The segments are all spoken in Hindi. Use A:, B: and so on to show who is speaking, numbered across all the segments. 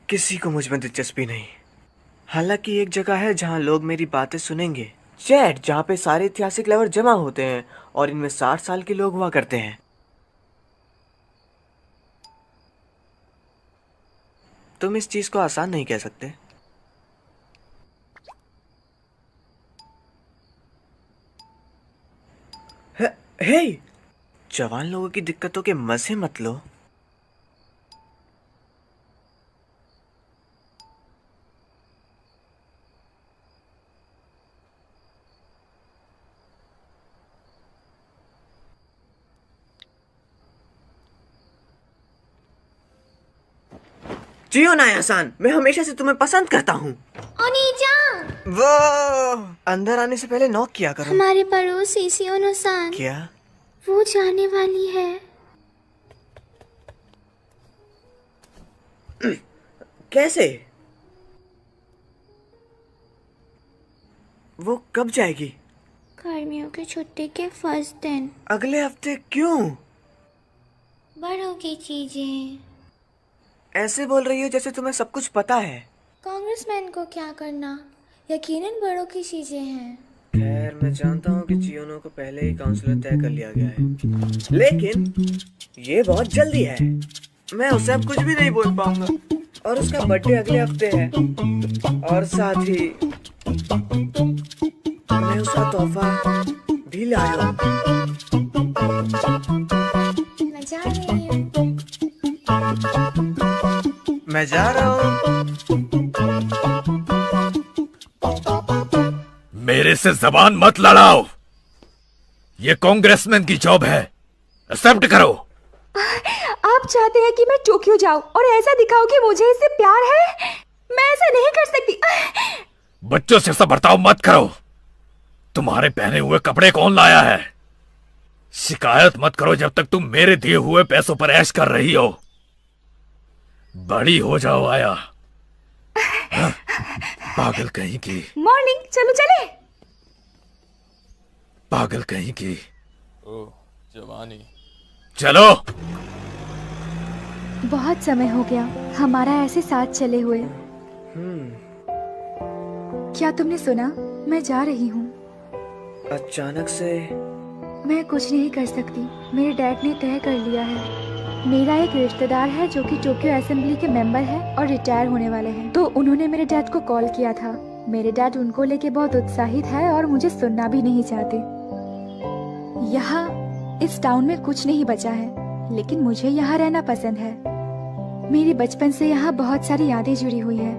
A: किसी को मुझ में दिलचस्पी नहीं। हालांकि एक जगह है जहां लोग मेरी बातें सुनेंगे। चैट, जहां पे सारे ऐतिहासिक लवर जमा होते हैं और इनमें 60 साल के लोग हुआ करते हैं। तुम इस चीज को आसान नहीं कह सकते। हे, हे! जवान लोगों की दिक्कतों के मजे मत लो। जियो ना एहसान, मैं हमेशा से तुम्हें पसंद करता हूँ।
B: ओनीजान,
A: वो अंदर आने से पहले नॉक किया करो।
B: हमारे पड़ोसी सियोनो-सान,
A: क्या?
B: वो जाने वाली है।
A: कैसे? वो कब जाएगी?
B: गर्मियों की छुट्टी के फर्स्ट दिन।
A: अगले हफ्ते? क्यों?
B: बड़ों की चीजें।
A: ऐसे बोल रही हो जैसे तुम्हें सब कुछ पता है।
B: कांग्रेसमैन को क्या करना, यकीनन बड़ों की चीजें हैं।
A: खैर, मैं जानता हूँ कि चियोनो को पहले ही काउंसलर तय कर लिया गया है, लेकिन ये बहुत जल्दी है। मैं उसे अब कुछ भी नहीं बोल पाऊंगा। और उसका बर्थडे अगले हफ्ते है। और साथ ही मैं उसका तोहफा भी लाया हूँ।
B: मैं जा रही हूँ।
A: मैं जा रहा हूँ।
C: मेरे से जबान मत लड़ाओ। ये कांग्रेसमैन की जॉब है, एक्सेप्ट करो।
D: आप चाहते हैं कि मैं टोक्यो जाऊं और ऐसा दिखाऊं कि मुझे इससे प्यार है? मैं ऐसा नहीं कर सकती।
C: बच्चों से ऐसा बर्ताव मत करो। तुम्हारे पहने हुए कपड़े कौन लाया है? शिकायत मत करो जब तक तुम मेरे दिए हुए पैसों पर ऐश कर रही हो। बड़ी हो जाओ आया। हाँ? पागल कहीं की।
D: मॉर्निंग, चलो चले।
C: पागल कहीं की।
E: ओह, जवानी।
C: चलो।
D: बहुत समय हो गया हमारा ऐसे साथ चले हुए। क्या तुमने सुना? मैं जा रही हूँ।
A: अचानक से?
D: मैं कुछ नहीं कर सकती। मेरे डैड ने तय कर लिया है। मेरा एक रिश्तेदार है जो कि टोक्यो असेंबली के मेंबर है और रिटायर होने वाले हैं, तो उन्होंने मेरे डैड को कॉल किया था। मेरे डैड उनको लेके बहुत उत्साहित है और मुझे सुनना भी नहीं चाहते। यहाँ इस टाउन में कुछ नहीं बचा है, लेकिन मुझे यहाँ रहना पसंद है। मेरी बचपन से यहाँ बहुत सारी यादें जुड़ी हुई हैं।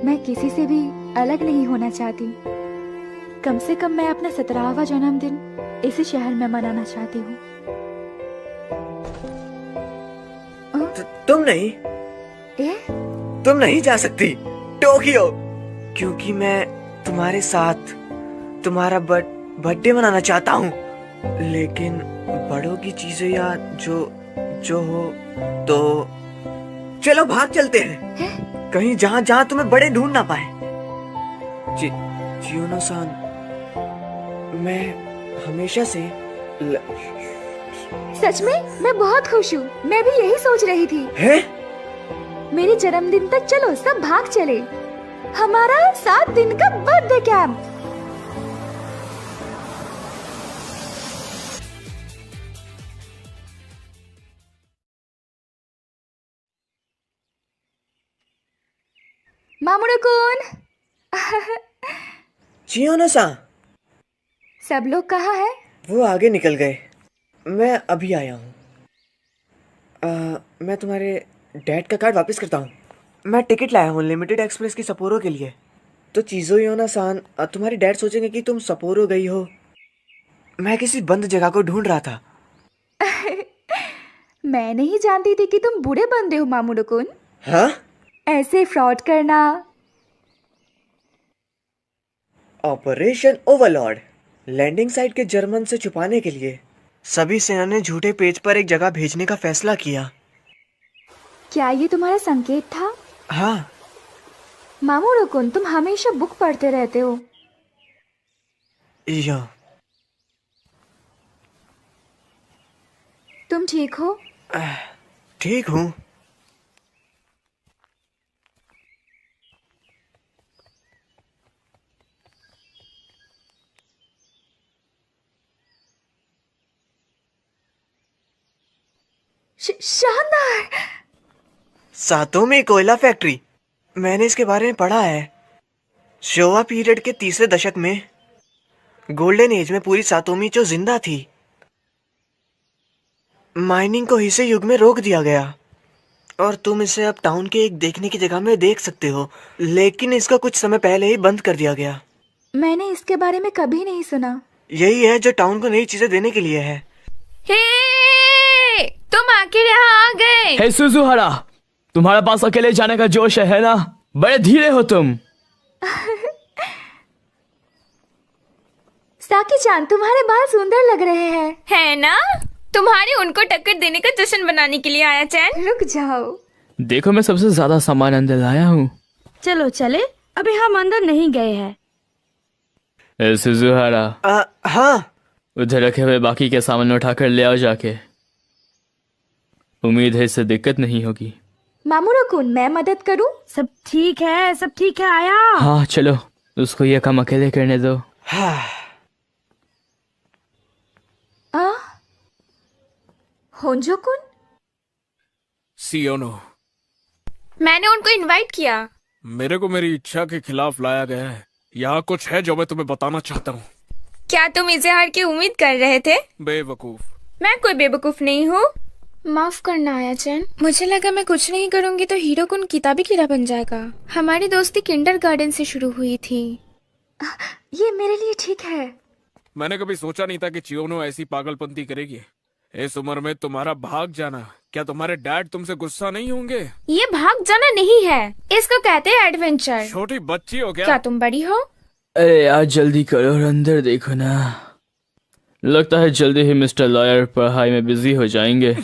D: मैं किसी से भी अलग नहीं होना चाहती। कम से कम मैं अपना 17वां जन्मदिन इसी शहर में मनाना चाहती हूँ।
A: तुम नहीं। तुम नहीं जा सकती टोक्यो, क्योंकि मैं तुम्हारे साथ तुम्हारा बर्थडे मनाना चाहता हूँ। लेकिन बड़ों की चीजें या जो हो तो चलो भाग चलते हैं कहीं जहाँ जहाँ तुम्हें बड़े ढूंढ ना पाए। चियोनो-सान, मैं हमेशा से
D: सच में मैं बहुत खुश हूँ। मैं भी यही सोच रही थी।
A: है?
D: मेरे जन्मदिन तक चलो सब भाग चले। हमारा 7 दिन का बर्थडे कैंप। मामुरो-कुन।
A: चियोनो-सान,
D: सब लोग कहाँ हैं?
A: वो आगे निकल गए। मैं अभी आया हूँ। मैं तुम्हारे डैड का कार्ड वापस करता हूँ। मैं टिकट लाया हूँ लिमिटेड एक्सप्रेस की सपोरो के लिए। तो चिज़ुयोनो-सान, तुम्हारे डैड सोचेंगे कि तुम सपोरो गई हो। मैं किसी बंद जगह को ढूंढ रहा था।
D: मैं नहीं जानती थी कि तुम बूढ़े बंदे हो मामुरो-कुन।
A: हाँ?
D: ऐसे फ्रॉड करना।
A: Operation Overlord. लैंडिंग साइट के जर्मन से छुपाने के लिए सभी सेना ने झूठे पेज पर एक जगह भेजने का फैसला किया।
D: क्या ये तुम्हारा संकेत था?
A: हाँ।
D: मामुरो-कुन, तुम हमेशा बुक पढ़ते रहते हो।
A: यो।
D: तुम ठीक हो?
A: ठीक हूँ।
D: शानदार।
A: सातोमी कोयला फैक्ट्री, मैंने इसके बारे में पढ़ा है। शोवा पीरियड के तीसरे दशक में गोल्डन एज में पूरी सातोमी जो जिंदा थी। माइनिंग को हिसे युग में रोक दिया गया और तुम इसे अब टाउन के एक देखने की जगह में देख सकते हो, लेकिन इसका कुछ समय पहले ही बंद कर दिया गया।
D: मैंने इसके बारे में कभी नहीं सुना।
A: यही है जो टाउन को नई चीजें देने के लिए है।
B: हे, तुम आखिर यहाँ आ गए।
F: हे सुजुहारा, तुम्हारे पास अकेले जाने का जोश है ना? बड़े धीरे हो तुम।
D: साकी-चान, तुम्हारे बाल सुंदर लग रहे हैं।
B: है ना? तुम्हारे उनको टक्कर देने का जश्न बनाने के लिए आया चैन।
D: रुक जाओ।
F: देखो, मैं सबसे ज्यादा सामान अंदर लाया हूँ।
G: चलो चले, अभी हम अंदर नहीं गए हैं।
F: हे सुजुहारा,
A: हाँ।
F: उधर रखे हुए बाकी के सामान उठाकर ले आओ जाके। उम्मीद है इससे दिक्कत नहीं होगी।
D: मामूरो-कुन, मैं मदद करूं?
G: सब ठीक है आया।
F: हाँ चलो, उसको ये काम अकेले करने दो।
D: होंजो-कुन?
E: सियोनो,
B: मैंने उनको इनवाइट किया।
E: मेरे को मेरी इच्छा के खिलाफ लाया गया है। यहाँ कुछ है जो मैं तुम्हें बताना चाहता हूँ।
B: क्या तुम इजहार की उम्मीद कर रहे थे?
E: बेवकूफ।
B: मैं कोई बेवकूफ नहीं हूँ। माफ करना आया चैन, मुझे लगा मैं कुछ नहीं करूँगी तो हीरो-कुन किताबी कीड़ा बन जाएगा। हमारी दोस्ती किंडरगार्टन से शुरू हुई थी।
D: ये मेरे लिए ठीक है।
E: मैंने कभी सोचा नहीं था कि चियोनो ऐसी पागलपंती करेगी। इस उम्र में तुम्हारा भाग जाना, क्या तुम्हारे डैड तुमसे गुस्सा नहीं होंगे?
B: ये भाग जाना नहीं है, इसको कहते हैं एडवेंचर।
E: छोटी बच्ची हो क्या?
B: क्या तुम बड़ी हो?
F: अरे यार, जल्दी करो और अंदर देखो ना। लगता है जल्दी ही मिस्टर लॉयर पढ़ाई में बिजी हो जाएंगे।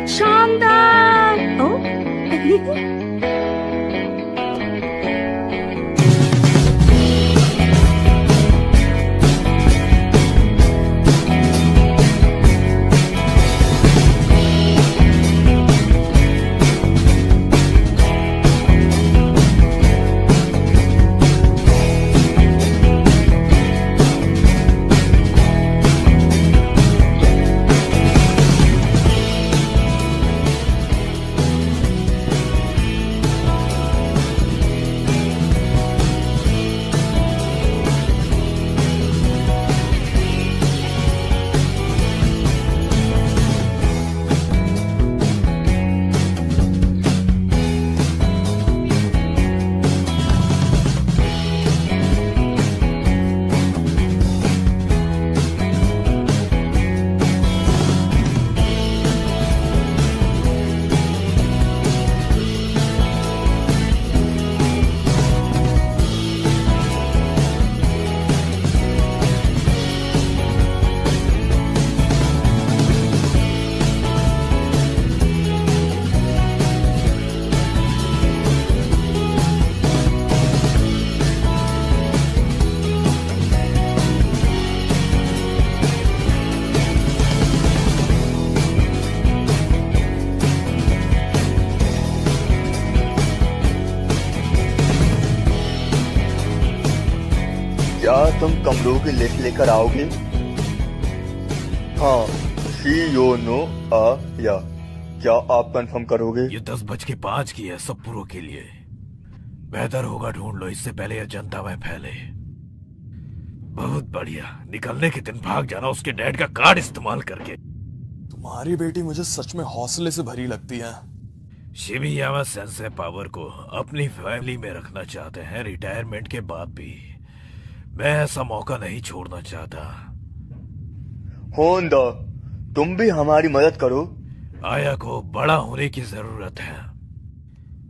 G: शानदार। ओ
H: क्या तुम कमरों की लिस्ट लेकर आओगे? हाँ, शियोनो आया। क्या आप कंफर्म करोगे?
C: ये 10:05 की है सब पूरों के लिए। बेहतर होगा ढूंढ लो इससे पहले यह जनता में फैले। बहुत बढ़िया, निकलने के दिन भाग जाना उसके डैड का कार्ड इस्तेमाल करके।
E: तुम्हारी बेटी मुझे सच में हौसले से भरी लगती है।
C: शिबियामा सेंसे पावर को अपनी फैमिली में रखना चाहते हैं रिटायरमेंट के बाद भी। मैं ऐसा मौका नहीं छोड़ना चाहता।
H: होंडा, तुम भी हमारी मदद करो।
C: आया को बड़ा होने की जरूरत है।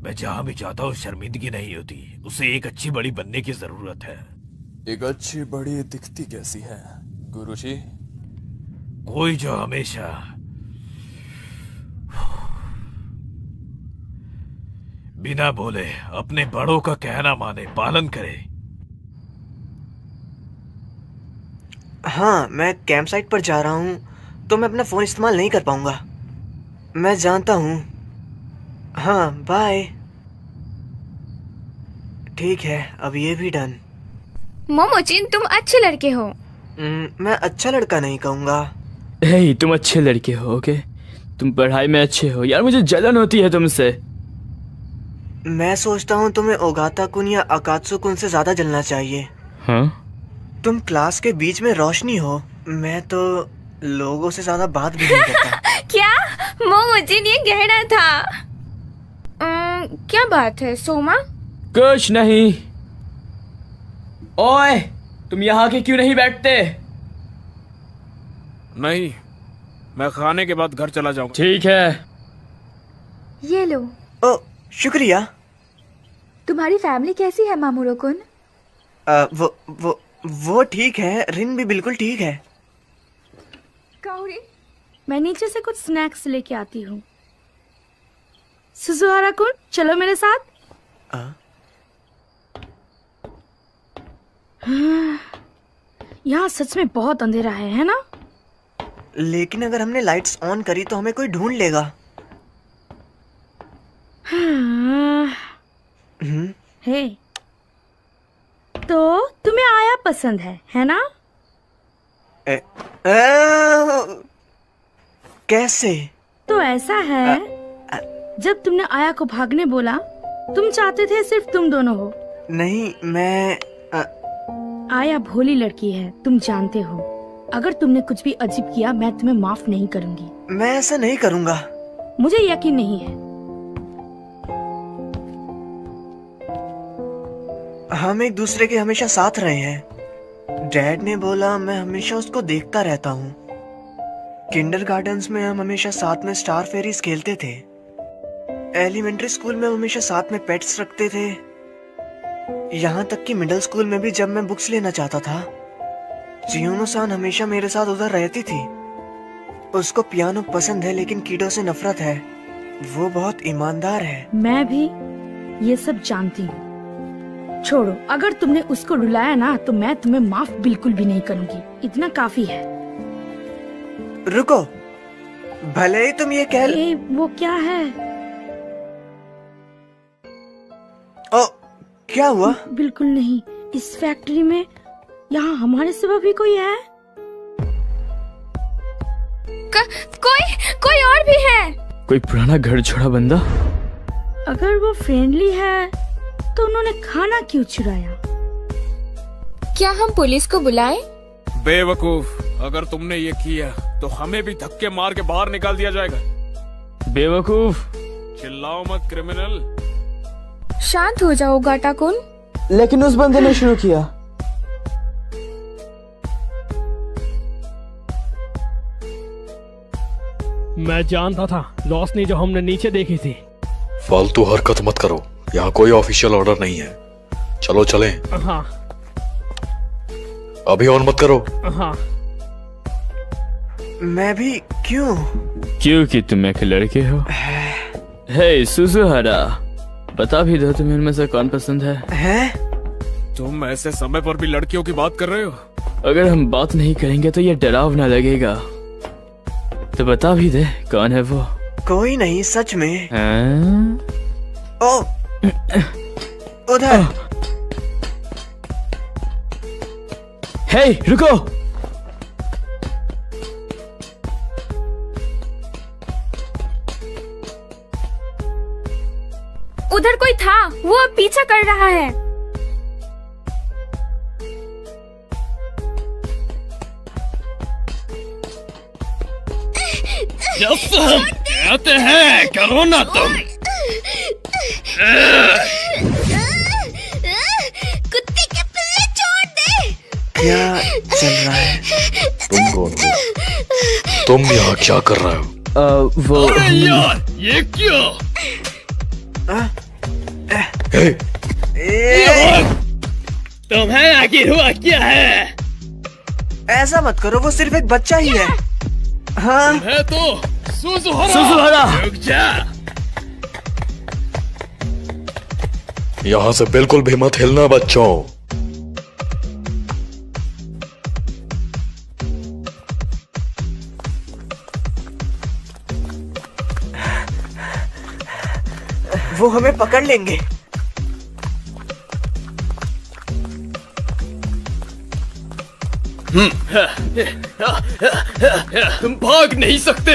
C: मैं जहाँ भी जाता हूँ शर्मिंदगी नहीं होती। उसे एक अच्छी बड़ी बनने की जरूरत है।
E: एक अच्छी बड़ी दिखती कैसी है गुरुजी?
C: कोई जो हमेशा बिना बोले अपने बड़ों का कहना माने, पालन करे।
A: हाँ, मैं कैंप साइट पर जा रहा हूँ तो मैं अपना फोन इस्तेमाल नहीं कर पाऊंगा। मैं जानता हूँ। हाँ, बाय। ठीक है, अब ये भी डन।
B: मोमोचिन, तुम अच्छे लड़के हो।
A: मैं अच्छा लड़का नहीं कहूँगा।
F: हे, तुम अच्छे लड़के हो, ओके? तुम पढ़ाई में अच्छे हो। यार मुझे जलन होती है तुमसे।
A: मैं सोचता हूँ तुम्हें ओगाता कुन या अकात्सु कुन से ज्यादा जलना चाहिए।
F: हाँ?
A: तुम क्लास के बीच में रोशनी हो। मैं तो लोगों से ज्यादा बात भी नहीं करता।
B: क्या मोमोचिन, ये कहना था? क्या बात है सोमा?
F: कुछ नहीं। ओए, तुम यहाँ के क्यों नहीं बैठते?
E: नहीं, मैं खाने के बाद घर चला जाऊंगा।
F: ठीक है।
D: ये लो।
A: ओ, शुक्रिया।
D: तुम्हारी फैमिली कैसी है मामूरो कुन?
A: वो ठीक है। रिन भी बिल्कुल ठीक है।
G: काओरी, मैं नीचे से कुछ स्नैक्स लेके आती हूँ। सुजुहारा कुन, चलो मेरे साथ। यहाँ सच में बहुत अंधेरा है ना?
A: लेकिन अगर हमने लाइट्स ऑन करी तो हमें कोई ढूंढ लेगा।
G: हे, तो तुम्हें आया पसंद है ना?
A: कैसे?
G: तो ऐसा है, जब तुमने आया को भागने बोला, तुम चाहते थे सिर्फ तुम दोनों हो।
A: नहीं, मैं
G: आया भोली लड़की है, तुम जानते हो। अगर तुमने कुछ भी अजीब किया, मैं तुम्हें माफ नहीं करूंगी।
A: मैं ऐसा नहीं करूंगा।
G: मुझे यकीन नहीं है।
A: हम एक दूसरे के हमेशा साथ रहे हैं। डैड ने बोला, मैं हमेशा उसको देखता रहता हूँ। किंडरगार्टन्स में हम हमेशा साथ में स्टार फेरीज खेलते थे। एलिमेंट्री स्कूल में हम हमेशा साथ में पेट्स रखते थे। यहाँ तक कि मिडिल स्कूल में भी जब मैं बुक्स लेना चाहता था, चियोनो-सान हमेशा मेरे साथ उधर रहती थी। उसको पियानो पसंद है लेकिन कीडो से नफरत है। वो बहुत ईमानदार है।
G: मैं भी ये सब जानती हूँ। छोड़ो, अगर तुमने उसको रुलाया ना, तो मैं तुम्हें माफ बिल्कुल भी नहीं करूंगी। इतना काफी है।
A: रुको, भले ही तुम ये कह
G: वो क्या है?
A: ओ, क्या हुआ?
G: बिल्कुल नहीं। इस फैक्ट्री में यहाँ हमारे सिवा भी कोई है?
B: कोई और भी है?
F: कोई पुराना घर छोड़ा बंदा?
G: अगर वो फ्रेंडली है तो उन्होंने खाना क्यों चुराया?
B: क्या हम पुलिस को बुलाएं?
E: बेवकूफ, अगर तुमने ये किया तो हमें भी धक्के मार के बाहर निकाल दिया जाएगा।
F: बेवकूफ,
E: चिल्लाओ मत क्रिमिनल।
B: शांत हो जाओ गाटा कुन।
A: लेकिन उस बंदे ने शुरू किया।
I: मैं जानता था, रोशनी जो हमने नीचे देखी थी।
C: फालतू हरकत मत करो, यहाँ कोई ऑफिशियल ऑर्डर नहीं है। चलो चलें।
I: हाँ।
C: अभी ऑन मत करो।
I: हाँ।
A: मैं भी क्यों?
F: क्योंकि तुम एक लड़के हो। हे सुजुहारा, बता भी दो तुम्हें उनमें से कौन पसंद है?
E: तुम ऐसे समय पर भी लड़कियों की बात कर रहे हो?
F: अगर हम बात नहीं करेंगे तो ये डरावना लगेगा। तो बता भी दे, कौन है वो?
A: कोई नहीं, सच में। ओ, उधर।
F: हे, रुको।
B: उधर कोई था, वो अब पीछा कर रहा है।
C: कहते हैं करो ना तुम।
B: कुत्ते के पिल्ले छोड़ दे।
A: क्या चल रहा है?
C: तुम कौन हो? तुम यहाँ क्या कर रहे हो?
F: वो
C: यार, ये क्या?
I: तुम्हें आखिर हुआ क्या है?
A: ऐसा मत करो, वो सिर्फ एक बच्चा ही है। हाँ
I: है तो
F: सुजुहारा
I: रुक जा।
C: यहाँ से बिल्कुल भी मत हिलना बच्चों।
A: वो हमें पकड़ लेंगे।
F: तुम भाग नहीं सकते।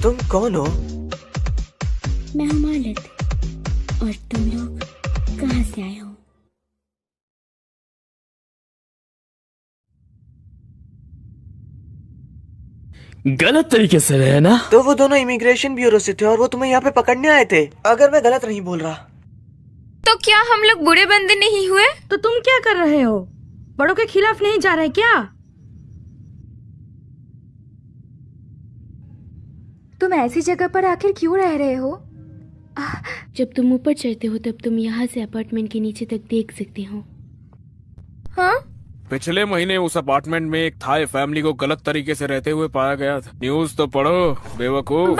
A: तुम कौन हो?
J: मैं हूँ मालिक। और तुम लोग कहाँ से आए हो?
F: गलत तरीके से रहे ना।
A: तो वो दोनों इमिग्रेशन ब्यूरो से थे और वो तुम्हें यहाँ पे पकड़ने आए थे, अगर मैं गलत नहीं बोल रहा।
B: तो क्या हम लोग बुरे बंदे नहीं हुए?
G: तो तुम क्या कर रहे हो? बड़ों के खिलाफ नहीं जा रहे क्या?
D: तुम ऐसी जगह पर आखिर क्यों रह रहे हो?
J: जब तुम ऊपर चढ़ते हो तब तुम यहाँ से अपार्टमेंट के नीचे तक देख सकते हो।
B: हाँ?
E: पिछले महीने उस अपार्टमेंट में एक थाई फैमिली को गलत तरीके से रहते हुए पाया गया था। न्यूज़ तो पढ़ो बेवकूफ।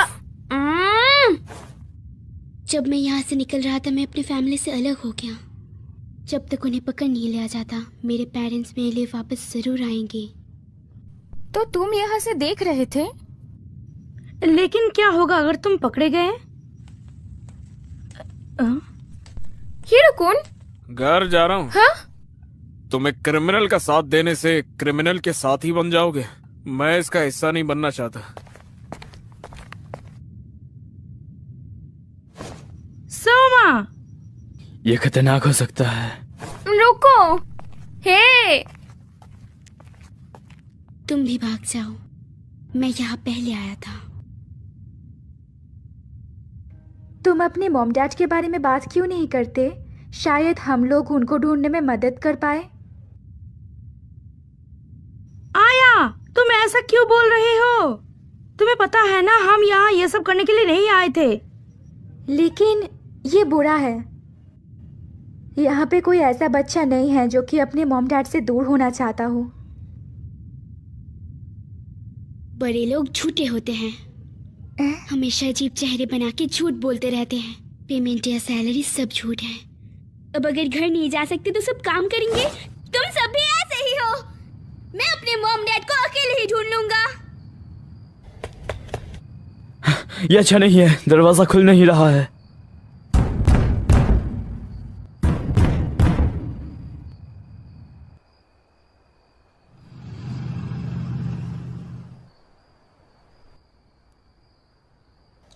J: जब मैं यहाँ से निकल रहा था मैं अपनी फैमिली से अलग हो गया। जब तक उन्हें पकड़ नहीं लिया जाता मेरे पेरेंट्स मेरे लिए वापस जरूर आएंगे।
B: तो तुम यहाँ से देख रहे थे?
G: लेकिन क्या होगा अगर तुम पकड़े गए?
B: हीरोकुन,
E: घर जा रहा हूँ।
B: हाँ?
E: तुम एक क्रिमिनल का साथ देने से क्रिमिनल के साथ ही बन जाओगे। मैं इसका हिस्सा नहीं बनना चाहता।
G: सोमा,
F: ये खतरनाक हो सकता है।
B: रुको। हे,
J: तुम भी भाग जाओ। मैं यहाँ पहले आया था।
D: तुम अपने मॉम डैड के बारे में बात क्यों नहीं करते? शायद हम लोग उनको ढूंढने में मदद कर पाए।
G: आया, तुम ऐसा क्यों बोल रहे हो? तुम्हें पता है ना हम यहाँ ये सब करने के लिए नहीं आए थे।
D: लेकिन ये बुरा है। यहाँ पे कोई ऐसा बच्चा नहीं है जो कि अपने मॉम डैड से दूर होना चाहता हो।
J: बड़े लोग झूठे होते हैं। हमेशा अजीब चेहरे बना के झूठ बोलते रहते हैं। पेमेंट या सैलरी सब झूठ है। अब अगर घर नहीं जा सकते तो सब काम करेंगे। तुम सब भी ऐसे ही हो। मैं अपने मॉम डैड को अकेले ही ढूंढ लूंगा।
F: ये अच्छा नहीं है, दरवाजा खुल नहीं रहा है।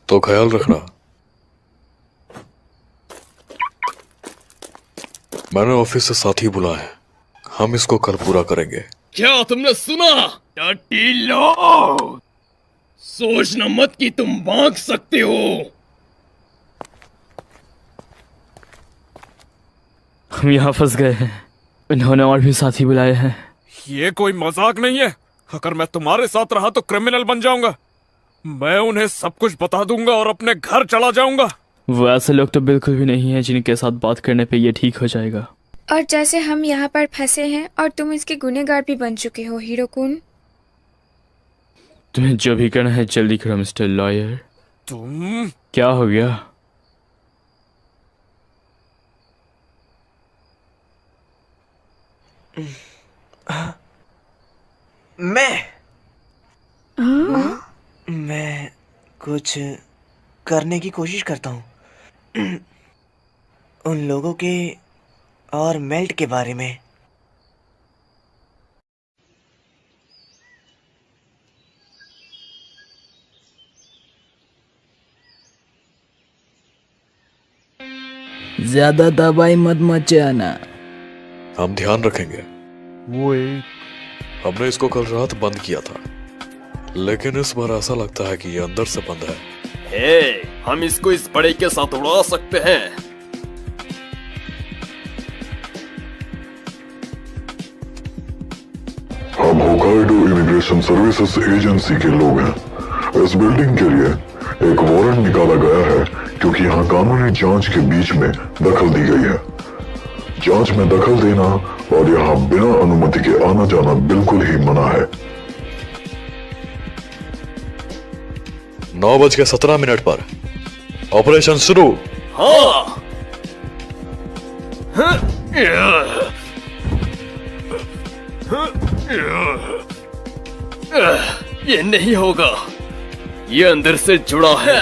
C: तो ख्याल रखना। मैंने ऑफिस से साथी बुलाए हैं, हम इसको कल पूरा करेंगे।
I: क्या तुमने सुना? टट्टी लो, सोचना मत कि तुम भाग सकते हो।
F: हम यहाँ फंस गए हैं। इन्होंने और भी साथी बुलाए हैं।
E: ये कोई मजाक नहीं है। अगर मैं तुम्हारे साथ रहा तो क्रिमिनल बन जाऊंगा। मैं उन्हें सब कुछ बता दूंगा और अपने घर चला जाऊंगा।
F: वो ऐसे लोग तो बिल्कुल भी नहीं है जिनके साथ बात करने पे ये ठीक हो जाएगा।
B: और जैसे हम यहाँ पर फंसे हैं और तुम इसके गुनहगार भी बन चुके हो हीरोकुन।
F: तुम्हें जो भी करना है जल्दी करो मिस्टर लॉयर।
E: तुम
F: क्या हो गया?
A: मैं कुछ करने की कोशिश करता हूँ उन लोगों के और मेल्ट के बारे में।
F: ज्यादा दवाई मत मचाना।
C: हम ध्यान रखेंगे।
K: वो एक
C: हमने इसको कल रात बंद किया था, लेकिन इस बार ऐसा लगता है कि ये अंदर से बंद है।
I: हम इसको इस बड़े के साथ उड़ा सकते हैं।
L: हम होकाइडो इमिग्रेशन सर्विसेज एजेंसी के लोग हैं। इस बिल्डिंग के लिए एक वारंट निकाला गया है क्योंकि यहाँ कानूनी जांच के बीच में दखल दी गई है। जांच में दखल देना और यहाँ बिना अनुमति के आना जाना बिल्कुल ही मना है।
C: 9:17 पर ऑपरेशन शुरू।
I: हाँ। ये नहीं होगा, ये अंदर से जुड़ा है।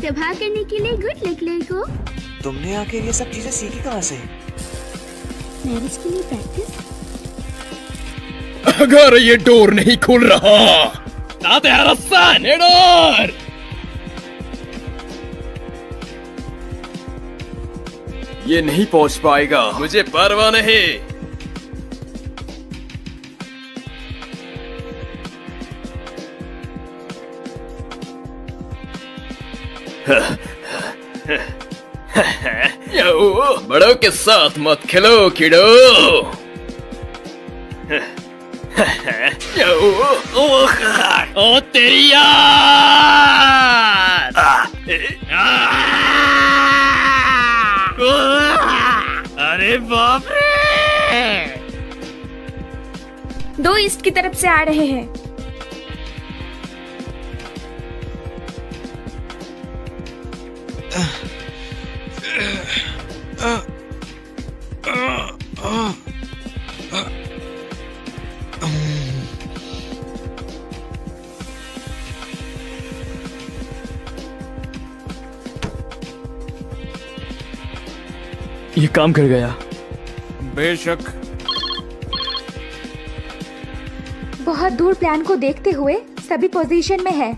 J: प्रभाव करने के लिए गुड लक लड़को।
A: तुमने आके ये सब चीजें सीखी कहाँ से?
J: मैरिज के लिए प्रैक्टिस।
I: अगर ये डोर नहीं खुल रहा, डोर। ये नहीं पहुंच पाएगा, मुझे परवाह नहीं। बड़ों के साथ मत खेलो किडो। ओ तेरी याद। अरे बाप रे।
B: 2 ईस्ट की तरफ से आ रहे हैं।
F: ये काम कर गया।
E: बेशक।
D: बहुत दूर प्लान को देखते हुए सभी पोजीशन में है।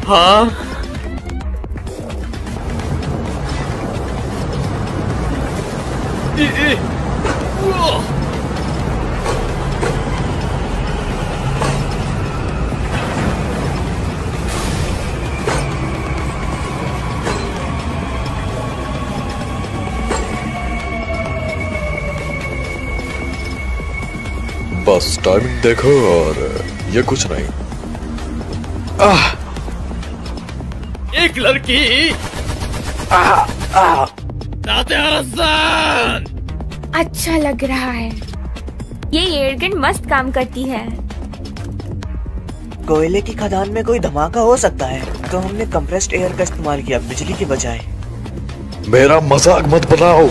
I: हाँ।
C: बस टाइमिंग देखो और ये कुछ नहीं।
I: एक लड़की।
B: अच्छा लग रहा है। ये एयरगन मस्त काम करती है।
A: कोयले की खदान में कोई धमाका हो सकता है, तो हमने कंप्रेस्ड एयर का इस्तेमाल किया बिजली के बजाय।
C: मेरा मजाक मत बनाओ।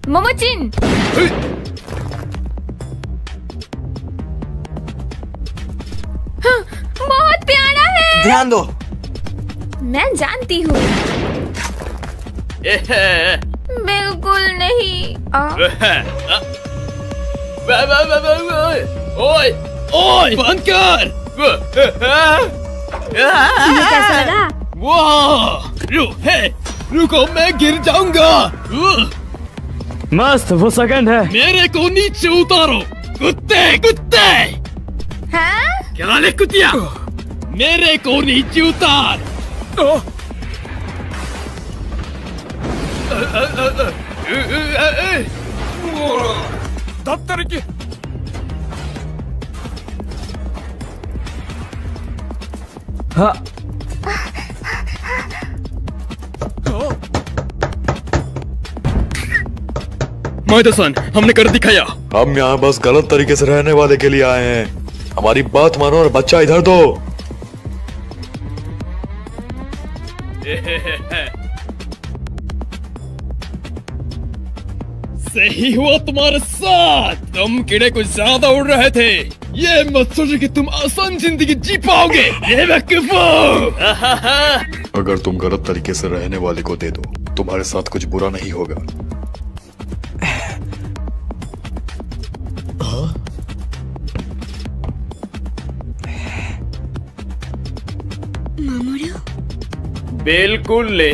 B: मोमोचिन।
A: ध्यान दो।
B: मैं जानती हूँ। बिल्कुल नहीं।
I: ओए ओए बंद कर।
G: तुम्हें कैसा लगा?
I: वाह रुको मैं गिर जाऊंगा।
F: मस्त, वो सेकंड है।
I: मेरे को नीचे उतारो कुत्ते कुत्ते।
B: हाँ?
I: क्या ले कुतिया, मेरे को नीचे उतार।
E: दफ्तर की
F: हाँ।
I: माइदा-सान, हमने कर दिखाया।
L: हम यहाँ बस गलत तरीके से रहने वाले के लिए आए हैं। हमारी बात मानो और बच्चा इधर दो।
I: सही हुआ तुम्हारे साथ। तुम कीड़े कुछ ज्यादा उड़ रहे थे। ये मत सोचो कि तुम आसान जिंदगी जी पाओगे। ये बेवकूफो।
L: अगर तुम गलत तरीके से रहने वाले को दे दो, तुम्हारे साथ कुछ बुरा नहीं होगा।
J: मामूरो?
I: बिल्कुल ले।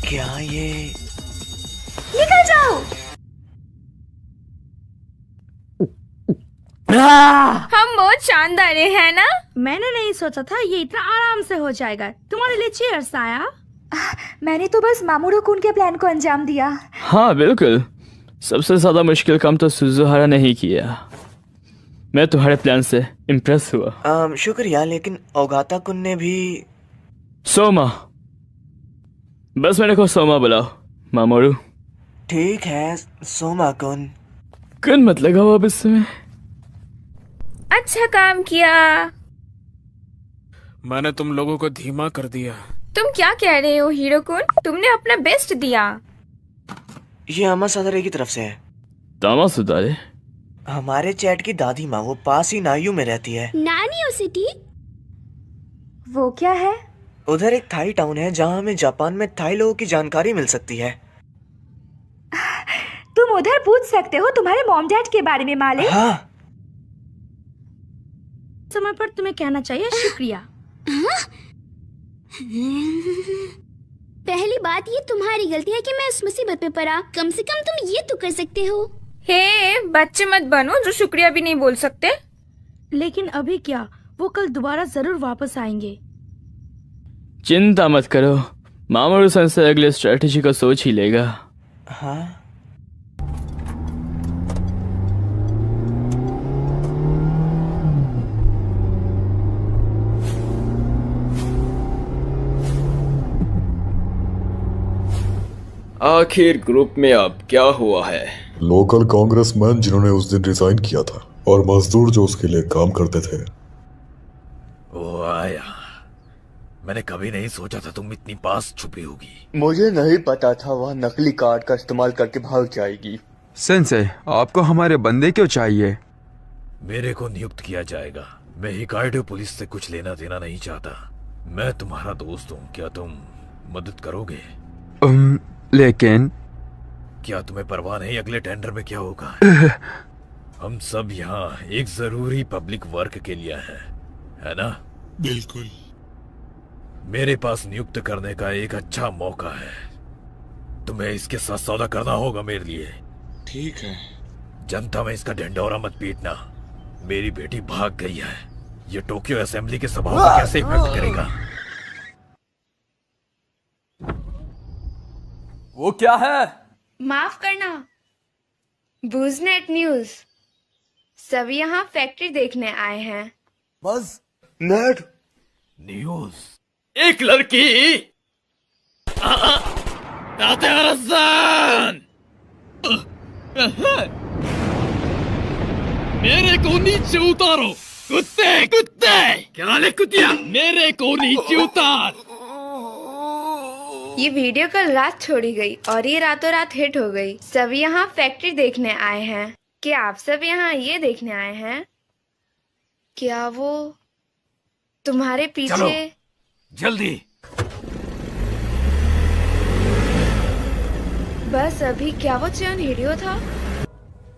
A: क्या ये?
B: निकल जाओ। हम बहुत शानदार है ना?
G: मैंने नहीं सोचा था ये इतना आराम से हो जाएगा। तुम्हारे लिए चीयर्स आया।
D: मैंने तो बस मामूरो कुन के प्लान को अंजाम दिया।
F: हाँ बिल्कुल, सबसे ज्यादा मुश्किल काम तो सुजुहारा ने ही किया। मैं तुम्हारे प्लान से इम्प्रेस हुआ।
A: शुक्रिया, लेकिन ओगाता कुन ने भी।
F: सोमा, बस मेरे को सोमा बुलाओ। मामोरू।
A: ठीक है सोमा कुन।
F: कुन मत लगाओ अब इसमें।
B: अच्छा काम किया।
E: मैंने तुम लोगों को धीमा कर दिया।
B: तुम क्या कह रहे हो हीरो कुन? तुमने अपना बेस्ट दिया।
A: ये अमा सदरे की तरफ से है।
F: तामा सुधारे?
A: हमारे चैट की दादी माँ, वो पास ही नायू में रहती है।
J: नानियो सिटी?
D: वो क्या है?
A: उधर एक थाई टाउन है जहाँ हमें जापान में थाई लोगों की जानकारी मिल सकती है।
D: तुम उधर पूछ सकते हो तुम्हारे मॉम डैड के बारे में मालिक।
A: हाँ।
G: समय पर तुम्हें कहना चाहिए शुक्रिया।
J: पहली बात ये तुम्हारी गलती है कि मैं इस मुसीबत में पड़ा। कम से कम तुम ये तो कर सकते हो।
B: हे बच्चे मत बनो जो शुक्रिया भी नहीं बोल सकते।
G: लेकिन अभी क्या, वो कल दोबारा जरूर वापस आएंगे।
F: चिंता मत करो, मामोरू सन अगले स्ट्रेटेजी को सोच ही लेगा।
A: हाँ।
I: आखिर ग्रुप में अब क्या हुआ है?
L: लोकल कांग्रेसमैन जिन्होंने उस दिन रिजाइन किया था और मजदूर जो उसके लिए काम करते थे,
C: वो आया। मैंने कभी नहीं सोचा था तुम इतनी पास छुपी होगी।
H: मुझे नहीं पता था वह नकली कार्ड का इस्तेमाल करके भाग जाएगी।
K: सेंसे, आपको हमारे बंदे क्यों चाहिए?
C: मेरे को नियुक्त किया जाएगा। मैं हिकाइडो पुलिस से कुछ लेना देना नहीं चाहता। मैं तुम्हारा दोस्त हूँ, क्या तुम मदद करोगे?
K: लेकिन
C: क्या तुम्हें परवाह नहीं अगले टेंडर में क्या होगा? हम सब यहाँ एक जरूरी पब्लिक वर्क के लिए हैं, है ना?
M: बिल्कुल।
C: मेरे पास नियुक्त करने का एक अच्छा मौका है। तुम्हें इसके साथ सौदा करना होगा मेरे लिए।
M: ठीक है।
C: जनता में इसका ढिंढोरा मत पीटना। मेरी बेटी भाग गई है। ये टोक्यो असेंबली के सभाओं को कैसे इफेक्ट करेगा?
F: वो क्या है?
B: माफ करना, बूजनेट न्यूज। सब यहाँ फैक्ट्री देखने आए हैं।
H: बस नेट
C: न्यूज।
I: एक लड़की तातेहरसान मेरे को नीचे उतारो कुत्ते कुत्ते। क्या ले कुतिया, मेरे को नीचे उतार।
B: ये वीडियो कल रात छोड़ी गई और ये रातों रात हिट हो गई। सब यहाँ फैक्ट्री देखने आए हैं। क्या आप सब यहाँ ये देखने आए हैं? क्या वो तुम्हारे पीछे?
C: चलो, जल्दी।
B: बस अभी क्या वो चयन हीरो था?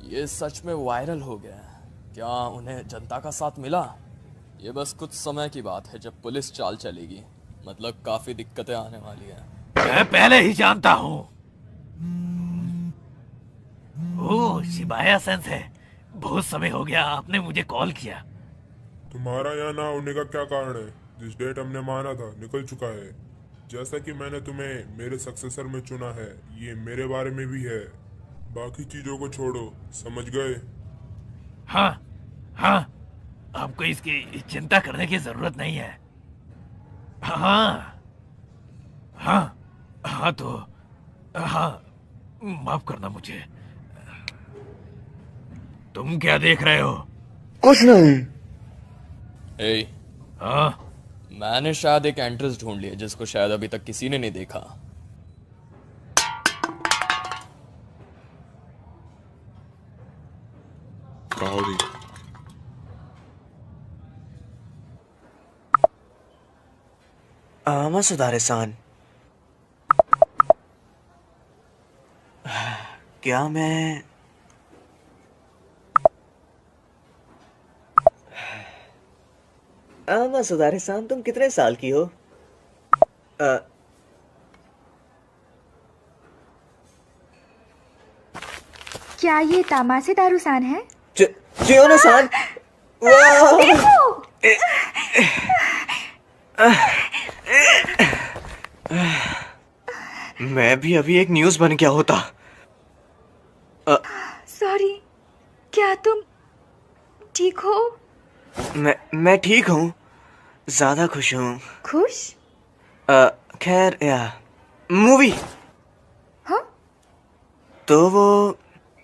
F: ये सच में वायरल हो गया। क्या उन्हें जनता का साथ मिला? ये बस कुछ समय की बात है जब पुलिस चाल चलेगी। मतलब काफी दिक्कतें आने वाली हैं।
C: मैं पहले ही जानता हूँ। ओह, शिबाया सेंस है। बहुत समय हो गया आपने मुझे कॉल किया।
M: तुम्हारा यहाँ ना होने का क्या कारण है? जिस डेट हमने माना था निकल चुका है। जैसा कि मैंने तुम्हें मेरे सक्सेसर में चुना है, ये मेरे बारे में भी है। बाकी चीजों को छोड़ो, समझ गए?
C: हाँ हाँ, आपको इसकी चिंता करने की जरूरत नहीं है। हाँ हाँ हाँ, तो हाँ, माफ करना मुझे। तुम क्या देख रहे हो?
A: कुछ नहीं।
F: ए,
C: हाँ,
F: मैंने शायद एक एंट्रेंस ढूंढ लिया जिसको शायद अभी तक किसी ने नहीं देखा।
M: कावड़ी।
A: मसुदारे-सान, क्या मैं मसुदारे-सान, तुम कितने साल की हो?
D: क्या ये तामासे दारूसान है?
A: चियोनो-सान, मैं भी अभी एक न्यूज़ बन गया होता।
D: सॉरी, क्या तुम ठीक हो?
A: मैं ठीक हूँ, ज्यादा खुश हूँ।
D: खुश?
A: खैर, मूवी।
D: हाँ?
A: तो वो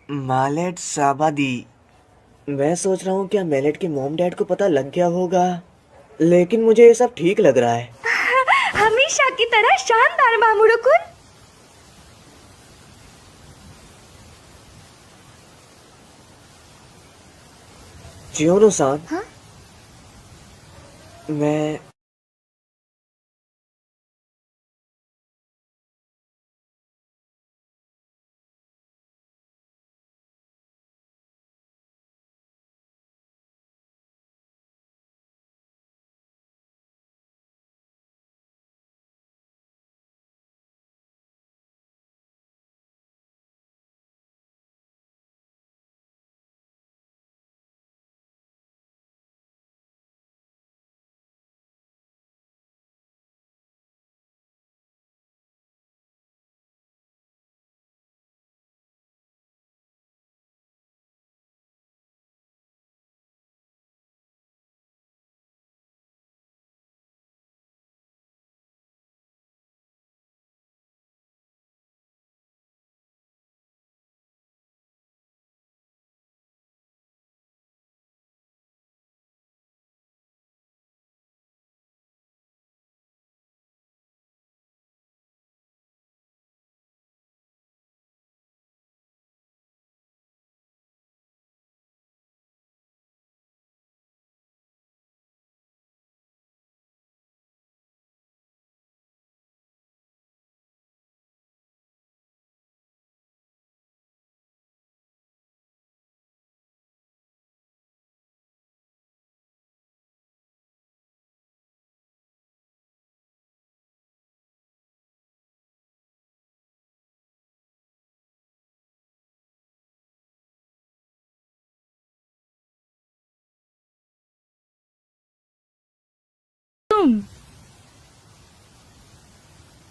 A: मालेट साबादी, मैं सोच रहा हूँ क्या मेलेट के मॉम डैड को पता लग गया होगा, लेकिन मुझे ये सब ठीक लग रहा है।
D: हमेशा की तरह शानदार मामूरो-कुन।
A: चियोनो-सान,
D: हाँ?
A: मैं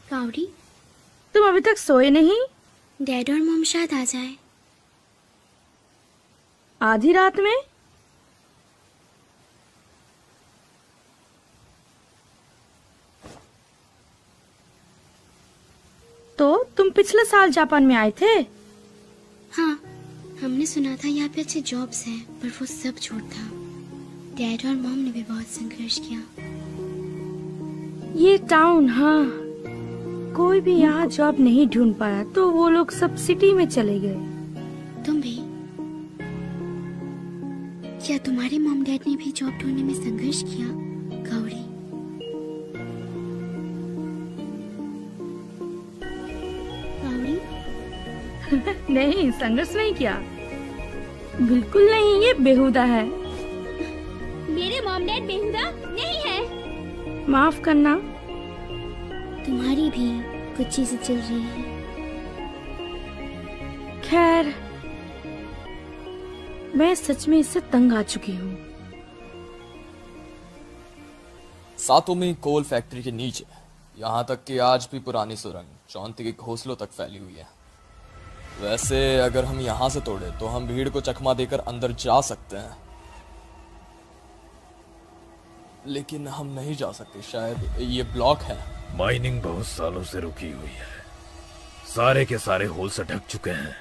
J: कावड़ी,
G: तुम अभी तक सोए नहीं?
J: डैड और मॉम शायद आ जाए।
G: आधी रात में? तो तुम पिछले साल जापान में आए थे?
J: हाँ, हमने सुना था यहाँ पे अच्छे जॉब्स हैं, पर वो सब झूठ था। डैड और मॉम ने भी बहुत संघर्ष किया।
G: ये टाउन, हाँ, कोई भी यहाँ जॉब नहीं ढूंढ पाया तो वो लोग सब सिटी में चले गए।
J: तुम भी? क्या तुम्हारे मॉम डैड ने भी जॉब ढूंढने में संघर्ष किया, गौरी? गौरी?
G: नहीं, संघर्ष नहीं किया, बिल्कुल नहीं, ये बेहुदा है।
J: मेरे मॉम डैड बेहुदा नहीं है।
G: माफ करना।
J: तुम्हारी भी कुछ चीजें चल रही हैं।
G: खैर, मैं सच में इससे तंग आ चुकी हूँ।
F: सातोमी कोल फैक्ट्री के नीचे, यहाँ तक कि आज भी पुरानी सुरंग चौंती के घोंसलों तक फैली हुई है। वैसे अगर हम यहाँ से तोड़े तो हम भीड़ को चकमा देकर अंदर जा सकते हैं, लेकिन हम नहीं जा सकते, शायद ये ब्लॉक है।
C: माइनिंग बहुत सालों से रुकी हुई है, सारे के सारे होल से ढक चुके हैं।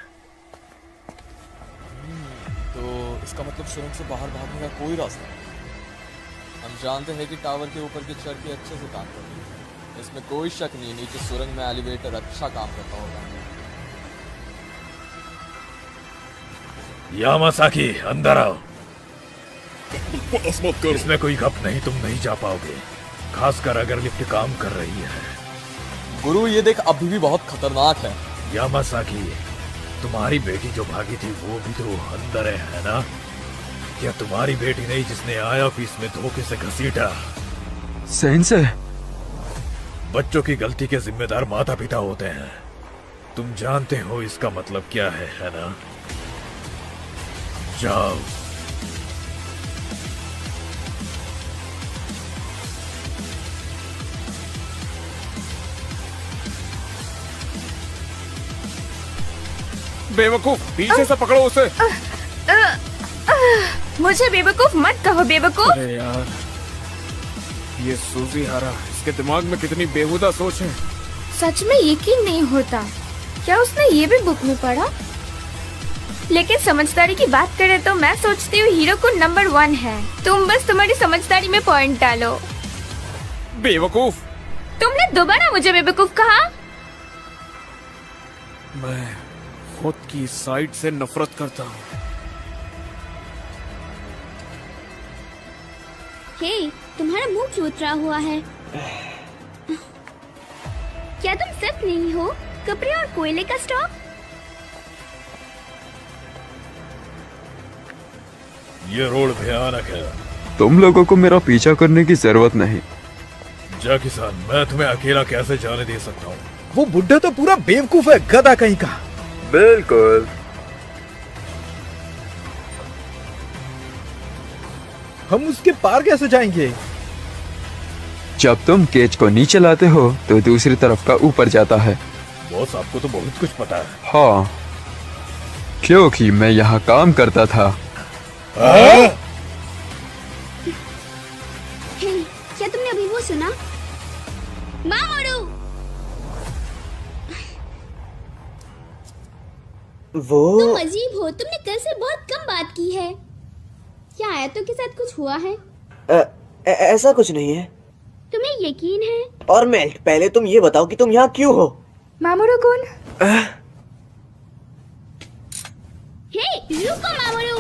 F: तो इसका मतलब सुरंग से बाहर भागने का कोई रास्ता नहीं। हम जानते हैं कि टावर के ऊपर की चरखी अच्छे से काम करती है, इसमें कोई शक नहीं, नीचे सुरंग में एलिवेटर अच्छा काम करता होगा।
C: यामासाकी, अंदर आओ। इसमें कोई गप नहीं, तुम नहीं जा पाओगे, खासकर अगर लिफ्ट काम कर रही है।
F: गुरु, ये देख अभी भी बहुत खतरनाक है।
C: यामासाकी, तुम्हारी बेटी जो भागी थी वो भी तो अंदर है ना? क्या तुम्हारी बेटी नहीं जिसने आया ऑफिस में धोखे से घसीटा?
K: सेंसे,
C: बच्चों की गलती के जिम्मेदार माता पिता होते हैं, तुम जानते हो इसका मतलब क्या है ना? जाओ।
E: बेवकूफ, पीछे से पकड़ो उसे।
B: मुझे बेवकूफ मत कहो, बेवकूफ।
E: अरे यार, ये सूजी हारा, इसके दिमाग में कितनी बेहुदा सोच है।
B: सच में यकीन नहीं होता, क्या उसने ये भी बुक में पढ़ा? लेकिन समझदारी की बात करें तो मैं सोचती हूँ हीरो को नंबर 1 है। तुम बस तुम्हारी समझदारी में पॉइंट डालो।
E: बेवकूफ,
B: तुमने दोबारा मुझे बेवकूफ कहा।
E: मैं खुद की साइड से नफरत करता हूँ।
J: हे, तुम्हारा मुंह क्यों उतरा हुआ है? क्या तुम सच नहीं हो? कपड़े और कोयले का स्टॉक?
C: ये रोड भयानक है।
K: तुम लोगों को मेरा पीछा करने की जरूरत नहीं।
C: जा किसान, मैं तुम्हें अकेला कैसे जाने दे सकता हूँ?
N: वो बुड्ढा तो पूरा बेवकूफ है, गधा कहीं का।
K: बिल्कुल।
N: हम उसके पार कैसे जाएंगे?
K: जब तुम केज को नीचे लाते हो तो दूसरी तरफ का ऊपर जाता है।
C: बॉस, आपको तो बहुत कुछ पता है।
K: हाँ, क्योंकि मैं यहाँ काम करता था।
J: हे, क्या तुमने अभी वो सुना? मामोरू!
A: वो
J: तुम अजीब हो, तुमने कल से बहुत कम बात की है। क्या आयतों के साथ कुछ हुआ है?
A: ऐसा कुछ नहीं है।
J: तुम्हें यकीन है?
A: और मेल्ट, पहले तुम ये बताओ कि तुम यहाँ क्यों हो?
B: मामोरू-कुन।
J: हे, रुको मामोरू।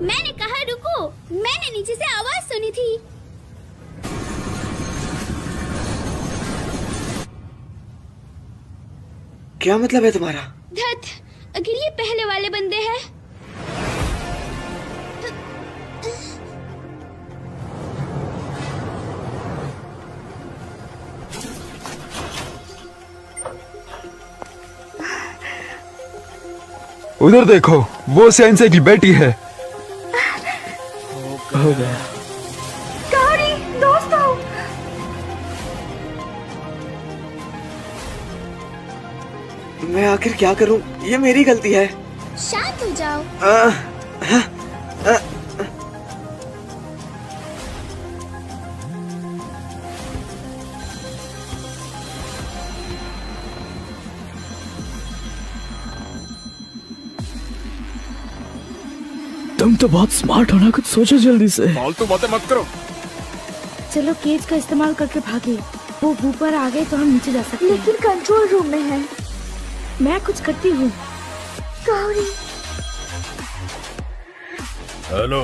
J: मैंने कहा रुको, मैंने नीचे से आवाज सुनी थी।
A: क्या मतलब है तुम्हारा?
J: धत, अगर ये पहले वाले बंदे हैं।
K: उधर देखो, वो सेंसे की बेटी है।
N: हो गया।
B: गौरी, दोस्तों।
A: मैं आखिर क्या करूं? ये मेरी गलती है।
J: शांत हो जाओ।
N: तुम तो बहुत स्मार्ट हो ना, कुछ सोचो जल्दी से।
E: फालतू बातें मत करो।
G: चलो केज का इस्तेमाल करके भागे। वो ऊपर आ गए तो हम नीचे जा सकते हैं।
B: लेकिन कंट्रोल रूम में है।
G: मैं कुछ करती हूँ।
D: गौरी।
C: हेलो।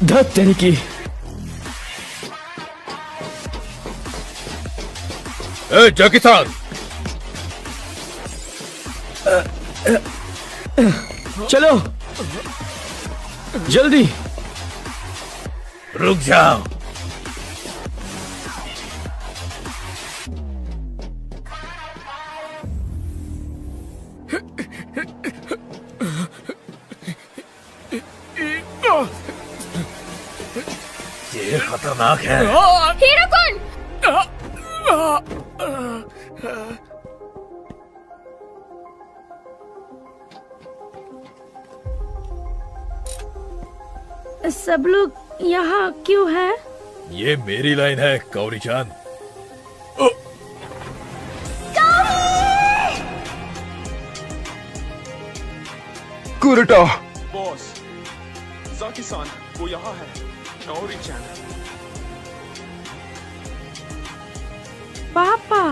N: धत तेरी की।
C: जैकी सान।
N: चलो जल्दी।
C: रुक जाओ। ये खतरनाक है।
B: हीरो-कुन!
G: सब लोग यहाँ क्यों हैं?
C: ये मेरी लाइन है गौरी-चान।
K: कुरुटा।
O: बॉस, ज़ाकी-सान, वो यहाँ है। गौरी-चान।
G: पापा।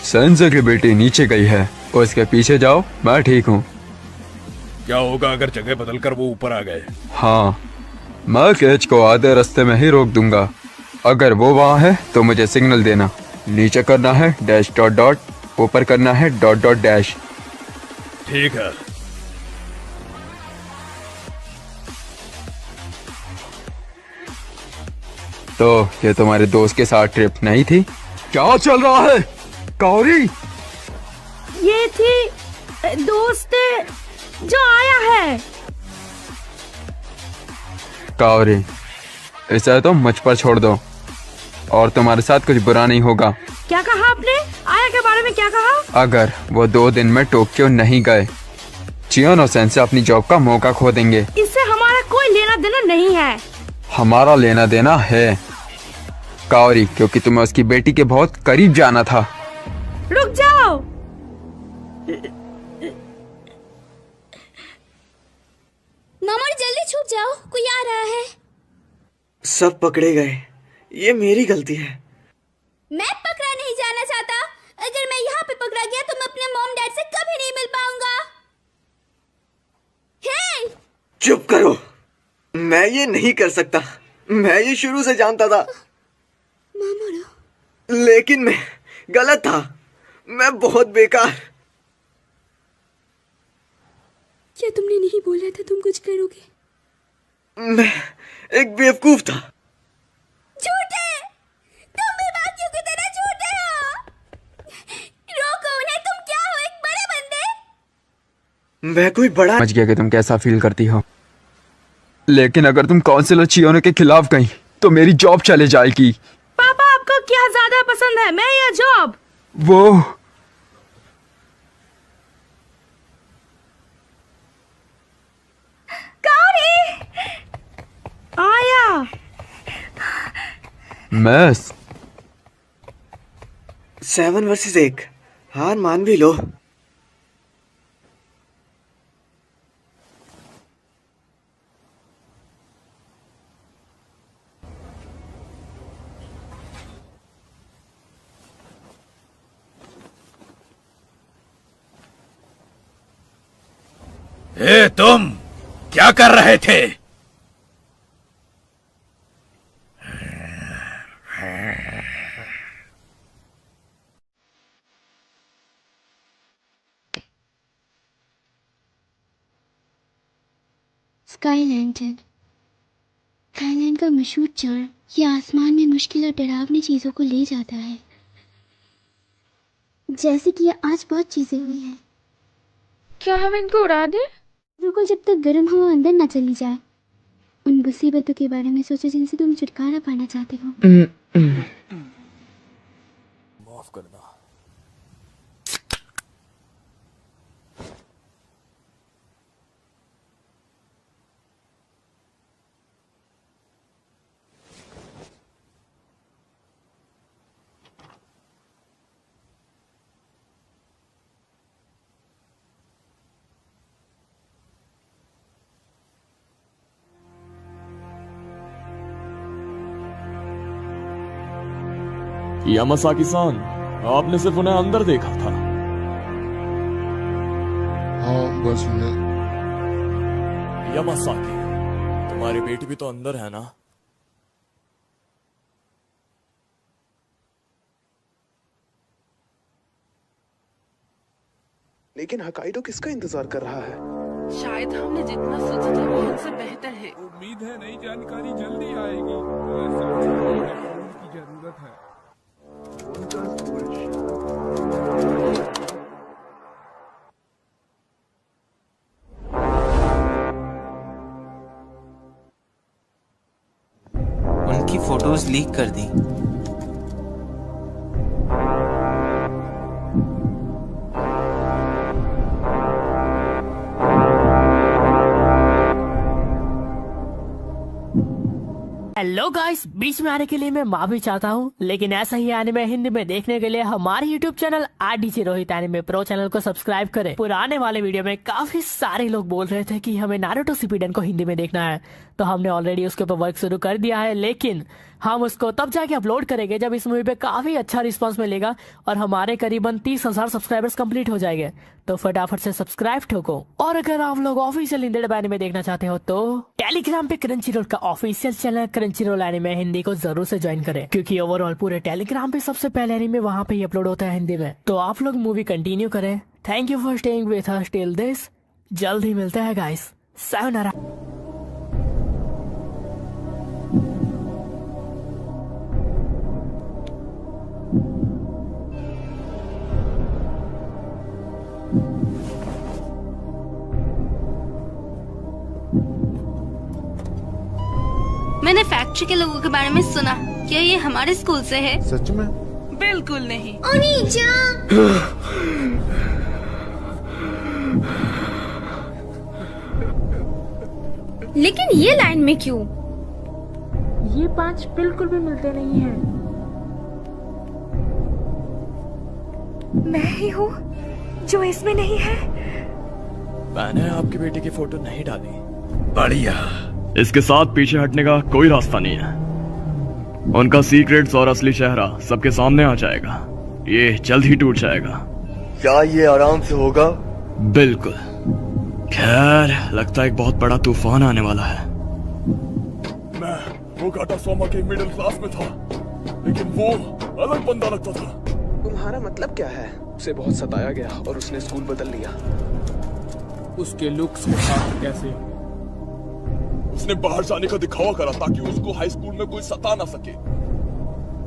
K: संजय की बेटी नीचे गई है, उसके पीछे जाओ, मैं ठीक हूँ।
C: क्या होगा अगर जगह बदलकर वो ऊपर आ गए?
K: हाँ, मैं केच को आधे रास्ते में ही रोक दूंगा। अगर वो वहाँ है तो मुझे सिग्नल देना। नीचे करना है डैश डॉट डॉट, ऊपर करना है डॉट डॉट डैश।
C: ठीक है।
K: तो ये तुम्हारे दोस्त के साथ ट्रिप नहीं थी? क्या चल रहा है गौरी?
G: ये थी दोस्त जो आया है।
K: गौरी, इसे तो मुझ पर छोड़ दो और तुम्हारे साथ कुछ बुरा नहीं होगा।
G: क्या कहा आपने? आया के बारे में क्या कहा?
K: अगर वो 2 दिन में टोक्यो नहीं गए, चियोनो सेंसे अपनी जॉब का मौका खो देंगे।
G: इससे हमारा कोई लेना देना नहीं है।
K: हमारा लेना देना है गौरी, क्योंकि तुम्हें उसकी बेटी के बहुत करीब जाना था।
G: रुक जाओ।
J: मामा जल्दी छुप जाओ, कोई आ रहा है।
A: सब पकड़े गए, ये मेरी गलती है।
J: मैं पकड़ा नहीं जाना चाहता। अगर मैं यहाँ पे पकड़ा गया तो मैं अपने मॉम डैड से कभी नहीं मिल पाऊंगा। हे!
A: चुप करो, मैं ये नहीं कर सकता। मैं ये शुरू से जानता था, लेकिन मैं गलत था। मैं बहुत बेकार।
J: क्या तुमने नहीं बोला था तुम कुछ करोगे?
A: मैं एक बेवकूफ था।
J: झूठे! तुम भी बाकियों की तरह झूठे हो। रोको उन्हें, तुम क्या हो, एक बड़े बंदे?
A: मैं कोई बड़ा
K: समझ गया कि तुम कैसा फील करती हो, लेकिन अगर तुम काउंसिलर चियोनो के खिलाफ गई तो मेरी जॉब चले जाएगी।
G: पापा आपको क्या ज्यादा पसंद है, मैं या जॉब?
K: वो
G: आया।
K: मैस
A: 7 वर्सेस 1, हार मान भी लो।
C: ए, तुम क्या कर रहे थे?
J: स्काई लैंटर्न, थाईलैंड का मशहूर चार्म, ये आसमान में मुश्किल और डरावनी चीजों को ले जाता है। जैसे कि ये आज बहुत चीजें हुई हैं।
B: क्या हम इनको उड़ा दें?
J: रुको जब तक गर्म हवा अंदर ना चली जाए। उन मुसीबतों के बारे में सोचो जिनसे तुम छुटकारा पाना चाहते हो।
F: माफ करना। यामासाकी-सान, आपने सिर्फ उन्हें अंदर देखा था।
P: हाँ बस उन्हें।
F: यामासाकी, तुम्हारी बेटी भी तो अंदर है ना?
O: लेकिन हकाइडो किसका इंतजार कर रहा है?
Q: शायद हमने जितना सोचा था वो हमसे बेहतर है।
R: उम्मीद है नई जानकारी जल्दी आएगी। की जरूरत है।
A: उनकी फोटोज लीक कर दी।
S: हेलो गाइस, बीच में आने के लिए मैं माफी चाहता हूँ, लेकिन ऐसा ही एनिमे हिंदी में देखने के लिए हमारे YouTube channel RDC Rohit anime pro channel को सब्सक्राइब करें। पुराने वाले वीडियो में काफी सारे लोग बोल रहे थे कि हमें नारुतो शिपुडेन को हिंदी में देखना है, तो हमने ऑलरेडी उसके ऊपर वर्क शुरू कर दिया है, लेकिन हम उसको तब जाके अपलोड करेंगे जब इस मूवी पे काफी अच्छा रिस्पांस मिलेगा और हमारे करीबन 30,000 सब्सक्राइबर्स कंप्लीट हो जाएंगे। तो फटाफट से सब्सक्राइब ठोको। और अगर आप लोग ऑफिशियल हिंदी एनिमे देखना चाहते हो तो टेलीग्राम पे क्रंचीरोल का official channel Crunchyroll anime Hindi को जरूर से ज्वाइन करें, क्योंकि ओवरऑल पूरे टेलीग्राम पे सबसे पहले एनिमे वहाँ पे ही अपलोड होता है हिंदी में। तो आप लोग मूवी कंटिन्यू करें। Thank you for staying with us till this. जल्द ही मिलते हैं गाइस। सायोनारा।
J: मैंने फैक्ट्री के लोगों के बारे में सुना। क्या ये हमारे स्कूल से है?
P: सच में?
Q: बिल्कुल नहीं।
B: लेकिन ये लाइन में क्यों?
G: ये 5 बिल्कुल भी मिलते नहीं हैं।
D: मैं ही हूँ जो इसमें नहीं है।
F: मैंने आपकी बेटी की फोटो नहीं डाली।
C: बढ़िया।
F: इसके साथ पीछे हटने का कोई रास्ता नहीं है। उनका सीक्रेट्स और असली चेहरा सबके सामने आ जाएगा। ये जल्द ही टूट जाएगा।
H: क्या ये आराम से होगा?
F: बिल्कुल। खैर, लगता है एक बहुत बड़ा तूफान आने वाला है।
C: मैं वो घाटा सोमा के मिडिल क्लास में था, लेकिन वो अलग बंदा लगता था।
O: तुम्हारा मतलब क्या है? उसे बहुत सताया गया और उसने स्कूल बदल लिया।
R: उसके लुक्स के साथ कैसे?
C: उसने बाहर जाने का दिखावा करा ताकि उसको हाई स्कूल में कोई सता ना सके।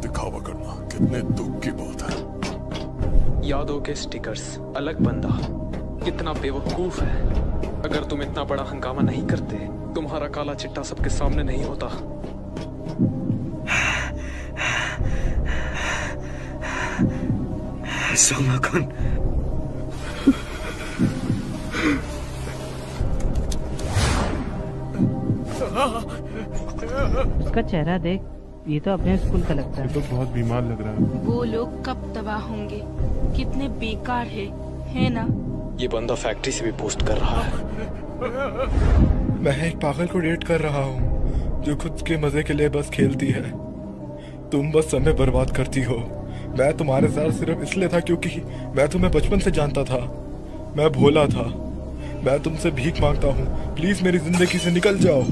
C: दिखावा करना कितने दुख की बात है।
O: यादों के स्टिकर्स, अलग बंदा, कितना बेवकूफ है। अगर तुम इतना बड़ा हंगामा नहीं करते, तुम्हारा काला चिट्टा सबके सामने नहीं होता।
A: सोमा-कुन,
T: उसका चेहरा देख, ये तो अपने स्कूल का लगता है।
M: ये तो बहुत बीमार लग रहा है।
Q: वो लोग कब तबाह होंगे? कितने बेकार है ना?
O: ये बंदा फैक्ट्री से भी पोस्ट कर रहा है।
M: मैं एक पागल को डेट कर रहा हूँ जो खुद के मजे के लिए बस खेलती है। तुम बस समय बर्बाद करती हो। मैं तुम्हारे साथ सिर्फ इसलिए था क्योंकि मैं तुम्हें बचपन से जानता था। मैं भोला था। मैं तुमसे भीख मांगता हूँ, प्लीज मेरी जिंदगी से निकल जाओ।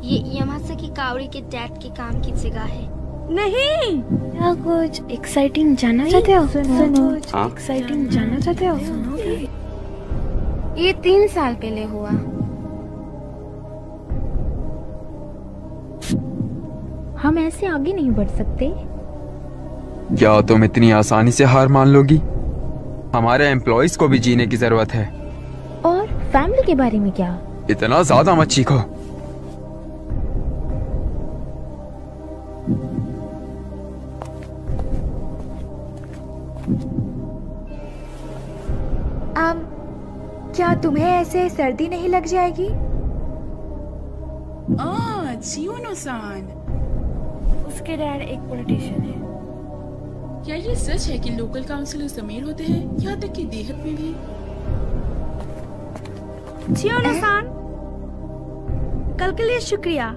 J: ये यामासाकी काओरी के डैड के काम की जगह है।
D: नहीं, क्या कुछ एक्साइटिंग जानना चाहते हो? सुनो, एक्साइटिंग जानना चाहते हो?
B: ये 3 साल पहले हुआ।
D: हम ऐसे आगे नहीं बढ़ सकते।
K: क्या तुम इतनी आसानी से हार मान लोगी? हमारे एम्प्लॉइज को भी जीने की जरूरत है।
D: और फैमिली के बारे में क्या?
K: इतना ज्यादा मत चीखो।
D: क्या तुम्हें ऐसे सर्दी नहीं लग जाएगी?
Q: चियोनो-सान।
G: उसके डैड एक पॉलिटिशियन है।
Q: क्या ये सच है कि लोकल काउंसिलर्स अमीर होते हैं, यहाँ तक कि देहात में भी?
G: चियोनो-सान, कल के लिए शुक्रिया।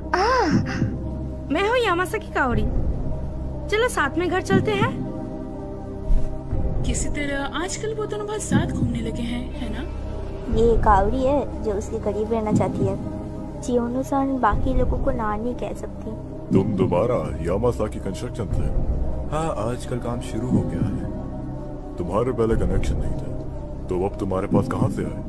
G: मैं हूँ यामासाकी काओरी। चलो साथ में घर चलते हैं।
Q: किसी तरह आजकल वो दोनों बहुत साथ घूमने लगे हैं, है ना?
U: ये काओरी है जो उसके करीब रहना चाहती है। चियोनो-सान बाकी लोगों को ना नहीं कह सकती।
L: तुम दोबारा यामासाकी कंस्ट्रक्शन से? हाँ, आजकल काम शुरू हो गया है। तुम्हारे पहले कनेक्शन नहीं था, तो अब तुम्हारे पास कहाँ से आए?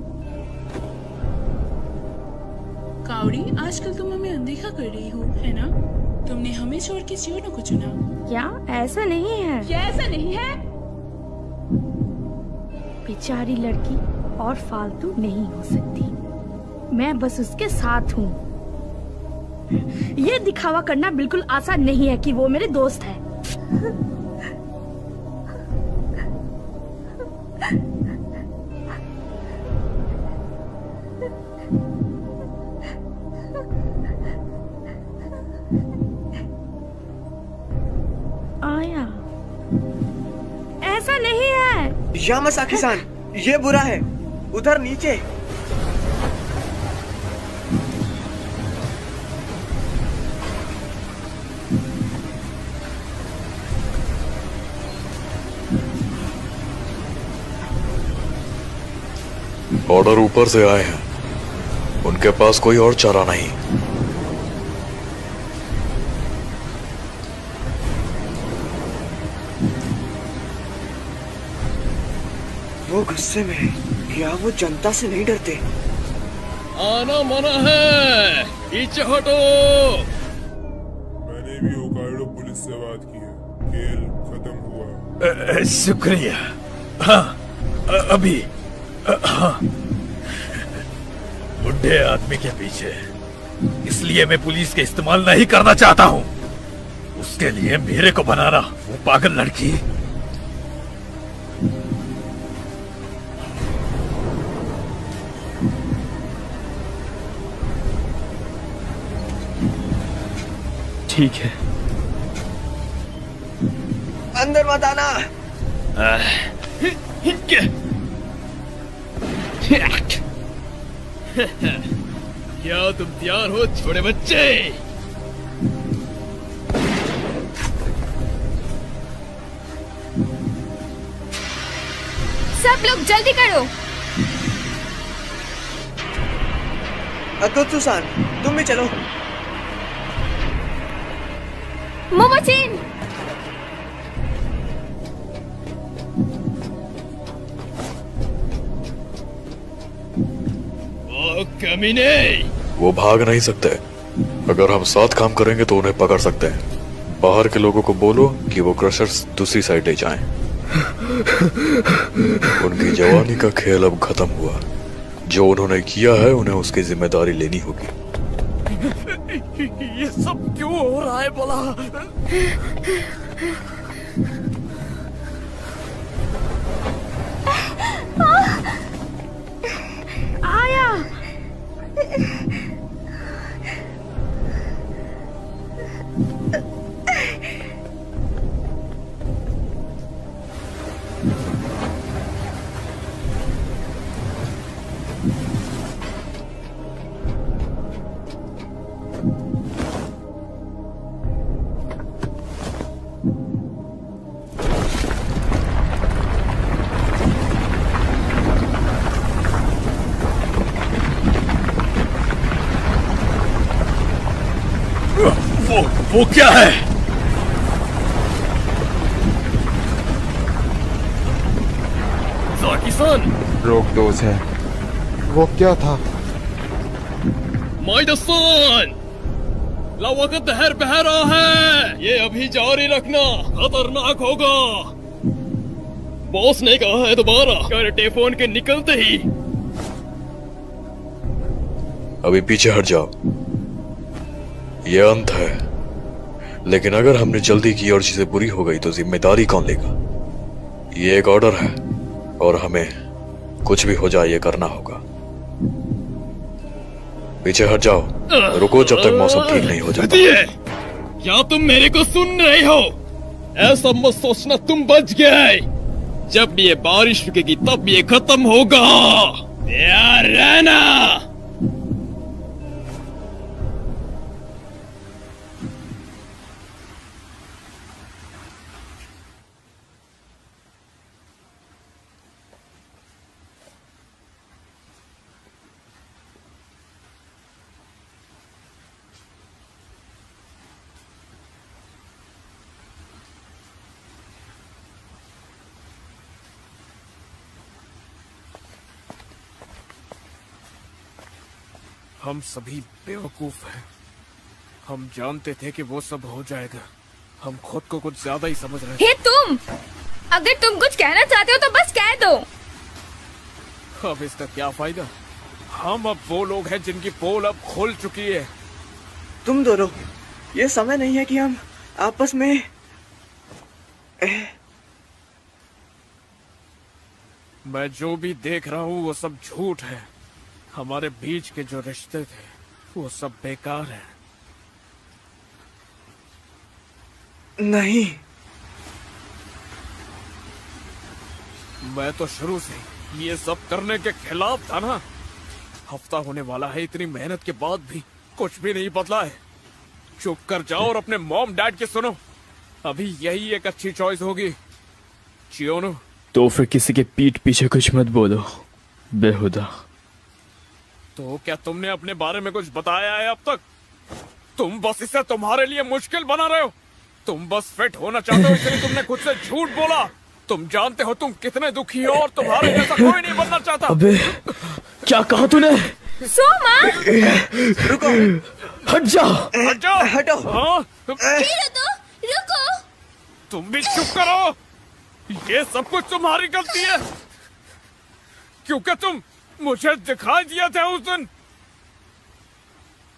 Q: काओरी, आजकल तुम हमें अनदेखा कर रही हो, है ना? तुमने हमें छोड़ के चियोनो को चुना।
G: क्या ऐसा नहीं है?
Q: क्या ऐसा नहीं है?
G: बेचारी लड़की और फालतू नहीं हो सकती। मैं बस उसके साथ हूँ। ये दिखावा करना बिल्कुल आसान नहीं है कि वो मेरे दोस्त है। आया, ऐसा नहीं है।
A: यामासाकी-सान, ये बुरा है। उधर नीचे।
C: ऑर्डर ऊपर से आए हैं, उनके पास कोई और चारा नहीं।
A: वो गुस्से में है। क्या वो जनता से नहीं डरते?
I: आना मना है, पीछे हटो।
M: मैंने भी होकाइडो पुलिस से बात की है। खेल खत्म हुआ।
C: शुक्रिया। हाँ, अभी हाँ, बुढ़े आदमी के पीछे, इसलिए मैं पुलिस के इस्तेमाल नहीं करना चाहता हूँ। उसके लिए मेरे को बनाना, वो पागल लड़की।
N: ठीक है।
A: अंदर मत आना।
I: क्या तुम तैयार हो छोटे बच्चे?
B: सब लोग जल्दी करो।
A: अकोत्सु-सान, तुम भी चलो।
B: मोमोचिन,
I: कमीने।
C: वो भाग नहीं सकते। अगर हम साथ काम करेंगे तो उन्हें पकड़ सकते हैं। बाहर के लोगों को बोलो कि वो क्रशर्स दूसरी साइड ले जाएं। उनकी जवानी का खेल अब खत्म हुआ। जो उन्होंने किया है उन्हें उसकी जिम्मेदारी लेनी होगी।
E: ये सब क्यों हो रहा है भला?
G: आया।
C: वो क्या है?
I: ज़ाकी-सान,
K: रोक दो उसे।
P: वो क्या था?
I: माइदा-सान, लावा का दहर बह रहा है। ये अभी जारी रखना, खतरनाक होगा। बॉस ने कहा है दोबारा करटे फोन के निकलते ही।
C: अभी पीछे हट जाओ। ये अंत है, लेकिन अगर हमने जल्दी की और चीजें बुरी हो गई तो जिम्मेदारी कौन लेगा? ये एक ऑर्डर है और हमें कुछ भी हो जाए ये करना होगा। पीछे हट जाओ, रुको जब तक मौसम ठीक नहीं हो जाता।
I: क्या तुम मेरे को सुन रहे हो? ऐसा मत सोचना तुम बच गए। जब ये बारिश रुकेगी तब ये खत्म होगा। तैयार रहना।
E: हम सभी बेवकूफ हैं। हम जानते थे कि वो सब हो जाएगा। हम खुद को कुछ ज्यादा ही समझ रहे
B: हे तुम, अगर तुम कुछ कहना चाहते हो तो बस कह दो।
E: अब इसका क्या फायदा? हम अब वो लोग हैं जिनकी पोल अब खुल चुकी है।
A: तुम दोनों, ये समय नहीं है कि हम आपस में
E: मैं जो भी देख रहा हूँ वो सब झूठ है। हमारे बीच के जो रिश्ते थे वो सब बेकार हैं।
A: नहीं,
E: मैं तो शुरू से ये सब करने के खिलाफ था ना। हफ्ता होने वाला है, इतनी मेहनत के बाद भी कुछ भी नहीं बदला है। चुप कर जाओ और अपने मॉम डैड के सुनो। अभी यही एक अच्छी चॉइस होगी। चियोनो,
N: तो फिर किसी के पीठ पीछे कुछ मत बोलो बेहुदा।
E: तो क्या तुमने अपने बारे में कुछ बताया है अब तक? तुम बस इसे तुम्हारे लिए मुश्किल बना रहे हो। तुम बस फिट होना चाहते हो, इसलिए तुमने खुद से झूठ बोला। तुम जानते हो तुम कितने दुखी हो और तुम्हारे जैसा कोई नहीं बनना चाहता।
N: अबे क्या कहा तूने?
B: सोमा,
A: रुको,
N: हट जा,
E: हट जाओ,
A: हटो।
E: हाँ?
J: रुको।
E: तुम भी चुप करो। ये सब कुछ तुम्हारी गलती है, क्योंकि तुम मुझे दिखाई दिए थे उस दिन।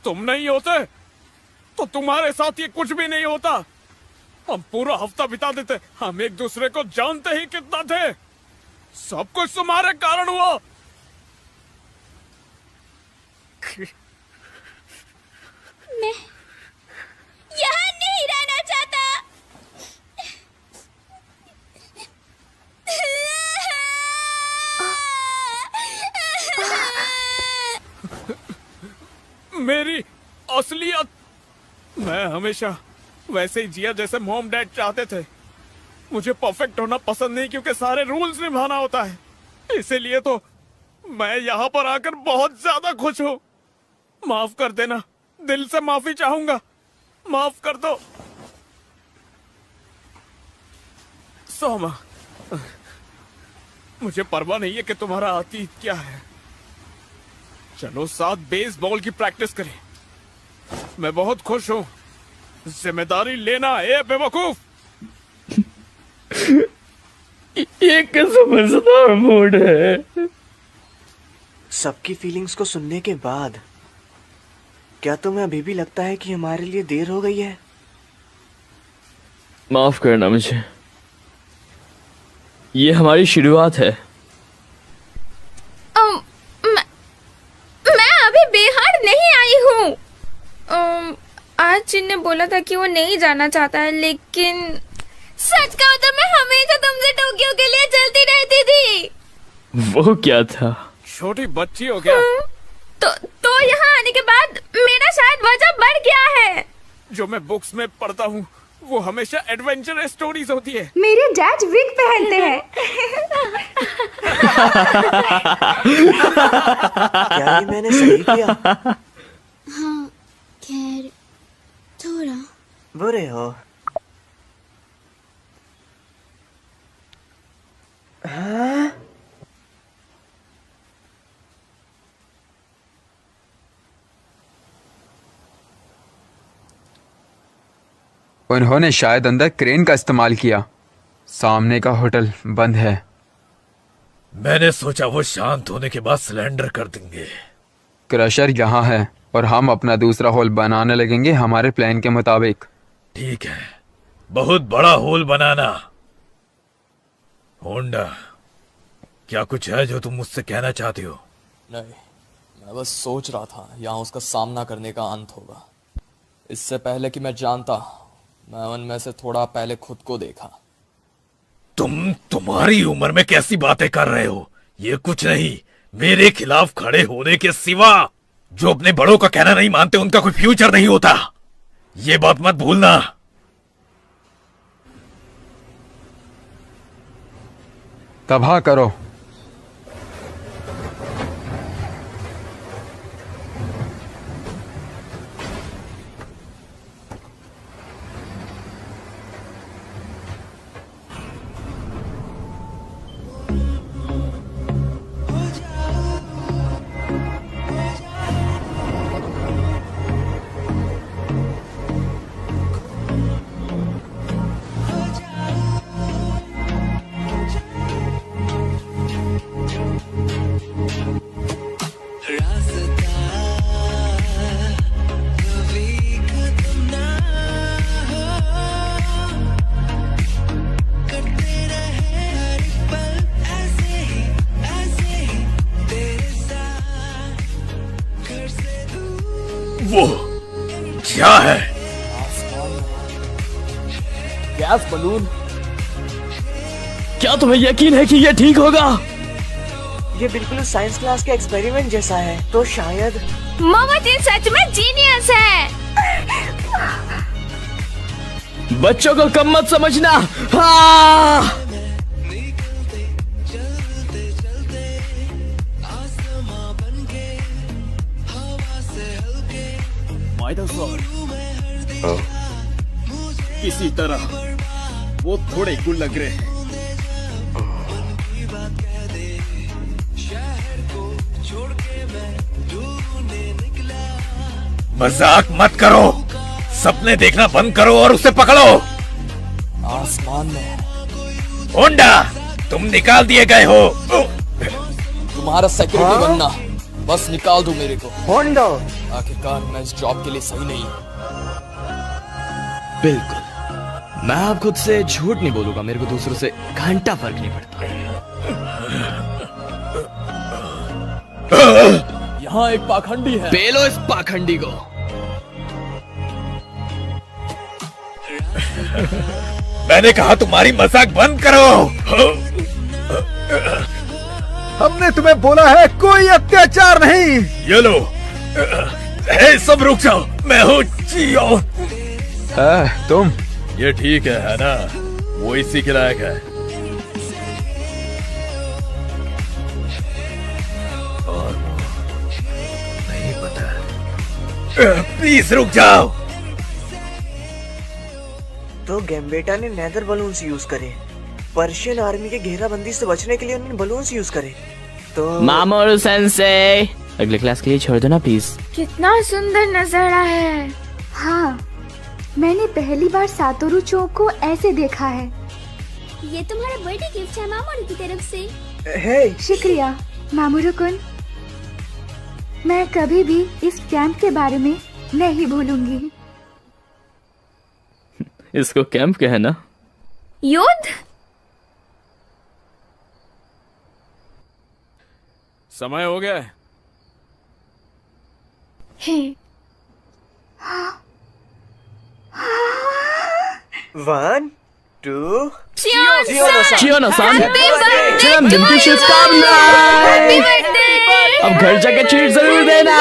E: तुम नहीं होते तो तुम्हारे साथ ये कुछ भी नहीं होता। हम पूरा हफ्ता बिता देते। हम एक दूसरे को जानते ही कितना थे। सब कुछ तुम्हारे कारण हुआ।
J: मैं यहाँ नहीं रहना चाहता।
E: मेरी असलियत, मैं हमेशा वैसे ही जिया जैसे मॉम डैड चाहते थे। मुझे परफेक्ट होना पसंद नहीं, क्योंकि सारे रूल्स निभाना होता है। इसीलिए तो मैं यहाँ पर आकर बहुत ज्यादा खुश हूँ। माफ कर देना, दिल से माफी चाहूंगा। माफ कर दो सोमा। मुझे परवाह नहीं है कि तुम्हारा अतीत क्या है। चलो साथ बेसबॉल की प्रैक्टिस करें। मैं बहुत खुश हूँ। जिम्मेदारी लेना ए बेवकूफ।
N: ये कैसा मजेदार मूड है।
A: सबकी फीलिंग्स को सुनने के बाद क्या तुम्हें अभी भी लगता है कि हमारे लिए देर हो गई है?
N: माफ करना मुझे, ये हमारी शुरुआत है।
B: मैं अभी बिहार नहीं आई हूँ। आज जिन ने बोला था कि वो नहीं जाना चाहता है, लेकिन सच कहूं तो मैं हमेशा तुमसे टोक्यो के लिए चलती रहती थी।
N: वो क्या था?
E: छोटी बच्ची हो क्या?
B: तो यहाँ आने के बाद मेरा शायद वजह बढ़ गया है।
E: जो मैं बुक्स में पढ़ता हूँ वो हमेशा एडवेंचर स्टोरीज होती है।
D: मेरे डैड विग पहनते हैं।
A: क्या ये मैंने सही किया?
J: हाँ, खैर थोड़ा।
A: बुरे हो। हाँ?
K: उन्होंने शायद अंदर क्रेन का इस्तेमाल किया। सामने का होटल बंद है।
C: मैंने सोचा वो शांत होने के बाद सिलेंडर कर देंगे।
K: क्रशर यहाँ है और हम अपना दूसरा होल बनाने लगेंगे हमारे प्लान के मुताबिक।
C: ठीक है, बहुत बड़ा होल बनाना। होंडा, क्या कुछ है जो तुम मुझसे कहना चाहते हो?
F: नहीं, मैं बस सोच रहा था यहाँ उसका सामना करने का अंत होगा। इससे पहले कि मैं जानता, मैं उनमें से थोड़ा पहले खुद को देखा।
C: तुम्हारी उम्र में कैसी बातें कर रहे हो? ये कुछ नहीं मेरे खिलाफ खड़े होने के सिवा। जो अपने बड़ों का कहना नहीं मानते उनका कोई फ्यूचर नहीं होता। ये बात मत भूलना।
K: तबाह करो।
C: वो क्या है?
N: Gas balloon. क्या तुम्हें यकीन है कि ये ठीक होगा?
A: ये बिल्कुल साइंस क्लास के एक्सपेरिमेंट जैसा है, तो शायद
B: मोमोजी सच में जीनियस है।
N: बच्चों को कम मत समझना। हाँ।
I: किसी तरह वो थोड़े कुल लग रहे हैं।
C: मजाक मत करो, सपने देखना बंद करो और उसे पकड़ो।
F: आसमान में
C: होंडा, तुम निकाल दिए गए हो।
F: तुम्हारा सिक्योरिटी बनना, बस निकाल दो मेरे को।
A: होंडा,
F: आखिरकार मैं इस जॉब के लिए सही नहीं।
N: बिल्कुल, मैं अब खुद से झूठ नहीं बोलूंगा। मेरे को दूसरों से घंटा फर्क नहीं पड़ता।
F: यहाँ एक पाखंडी है।
N: पेलो इस पाखंडी को।
C: मैंने कहा तुम्हारी मजाक बंद करो।
S: हमने तुम्हें बोला है कोई अत्याचार नहीं।
C: ये लो, सब रुक जाओ, मैं हूँ जियो।
K: तुम
C: ये ठीक है ना? वो इसी के लायक है। और नहीं पता। प्लीज रुक जाओ।
A: तो गैम्बेटा ने नेदर बलून्स यूज करे। पर्शियन आर्मी के घेराबंदी से बचने के लिए उन्होंने बलून्स यूज करे। तो
N: मामोरू सेंसे, अगले क्लास के लिए छोड़ दो ना प्लीज।
B: कितना सुंदर नजारा है।
D: हाँ, मैंने पहली बार सातोरू चो को ऐसे देखा है।
J: ये तुम्हारा बर्थडे गिफ्ट है मामोरू की तरफ से।
A: हे,
D: शुक्रिया मामोरू-कुन। मैं कभी भी इस कैंप के बारे में नहीं भूलूंगी।
N: इसको कैंप कहना।
B: युद्ध।
E: समय हो गया है।
B: हे।
A: 1, 2,
N: चियोनो-सान, जन्मदिन की शुभकामनाएं। अब घर जाके ट्रीट जरूर देना।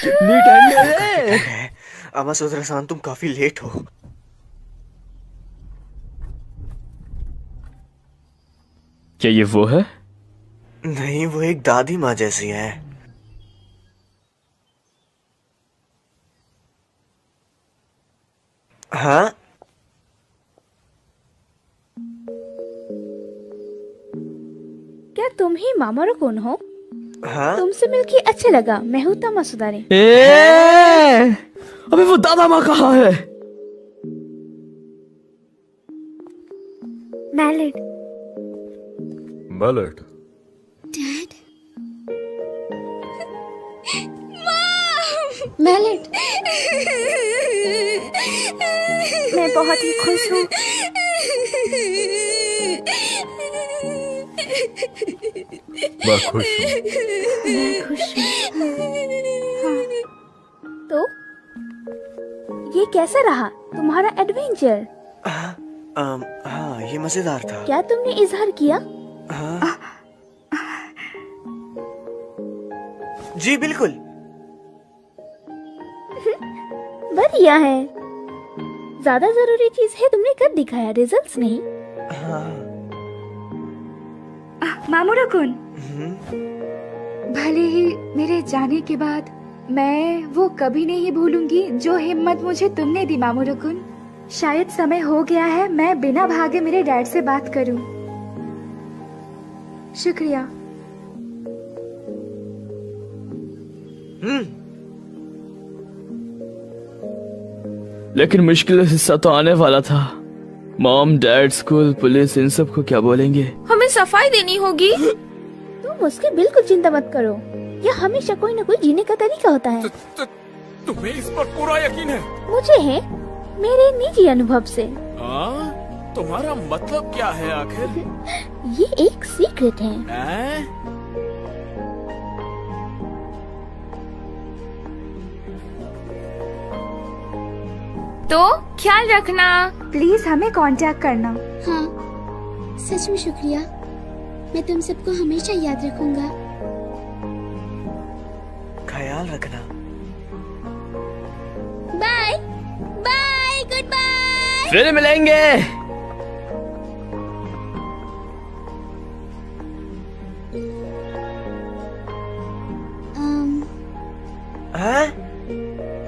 N: कितनी ठंड है।
A: अमासुद्रा-सान, तुम काफी लेट हो।
N: क्या ये वो है?
A: नहीं, वो एक दादी माँ जैसी है। हाँ,
G: क्या तुम ही मामोरू-कुन हो?
A: हाँ?
G: तुमसे मिलके अच्छा लगा। मैं हूँ तमासुदारी।
N: अबे वो दादा माँ कहाँ है?
B: मैलेट।
H: मैलेट।
J: डैड।
B: मैलेट। मैं बहुत ही खुश हूँ।
H: मैं खुश हूँ।
G: मैं खुश हूँ। हाँ। तो ये कैसा रहा तुम्हारा एडवेंचर?
A: हाँ, ये मजेदार था।
G: क्या तुमने इजहार किया?
A: हाँ। जी बिल्कुल।
G: बढ़िया है। ज्यादा जरूरी चीज है तुमने कर दिखाया, रिजल्ट्स नहीं।
D: मामोरू-कुन, भले ही मेरे जाने के बाद मैं वो कभी नहीं भूलूंगी जो हिम्मत मुझे तुमने दी मामोरू-कुन। शायद समय हो गया है मैं बिना भागे मेरे डैड से बात करूं। शुक्रिया।
N: लेकिन मुश्किल हिस्सा तो आने वाला था। मॉम, डैड, स्कूल, पुलिस, इन सब को क्या बोलेंगे?
B: हमें सफाई देनी होगी।
G: तुम उसकी बिल्कुल चिंता मत करो। यह हमेशा कोई न कोई जीने का तरीका होता है।
E: तुम्हें इस पर पूरा यकीन है?
G: मुझे है, मेरे निजी अनुभव से।
E: तुम्हारा मतलब क्या है आखिर?
U: ये एक सीक्रेट है।
B: तो ख्याल रखना।
D: प्लीज हमें कांटेक्ट करना।
J: हाँ, सच में शुक्रिया। मैं तुम सबको हमेशा याद रखूंगा।
A: ख्याल रखना।
J: Bye bye, goodbye.
N: फिर मिलेंगे।
A: हाँ?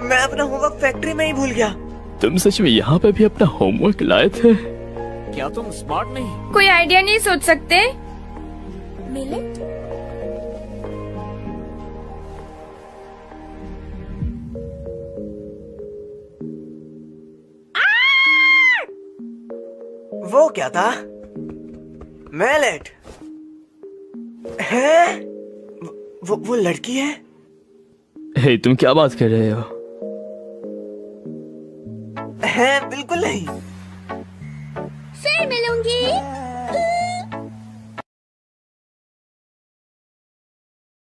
A: मैं अपना होमवर्क फैक्ट्री में ही भूल गया।
N: तुम सच में यहाँ पे भी अपना होमवर्क लाए थे?
E: क्या तुम स्मार्ट नहीं?
B: कोई आइडिया नहीं सोच सकते?
U: मिलेट?
A: वो क्या था? मैलेट है? वो लड़की है?
N: हे, तुम क्या बात कर रहे हो?
A: है बिल्कुल नहीं।
J: फिर मिलूंगी।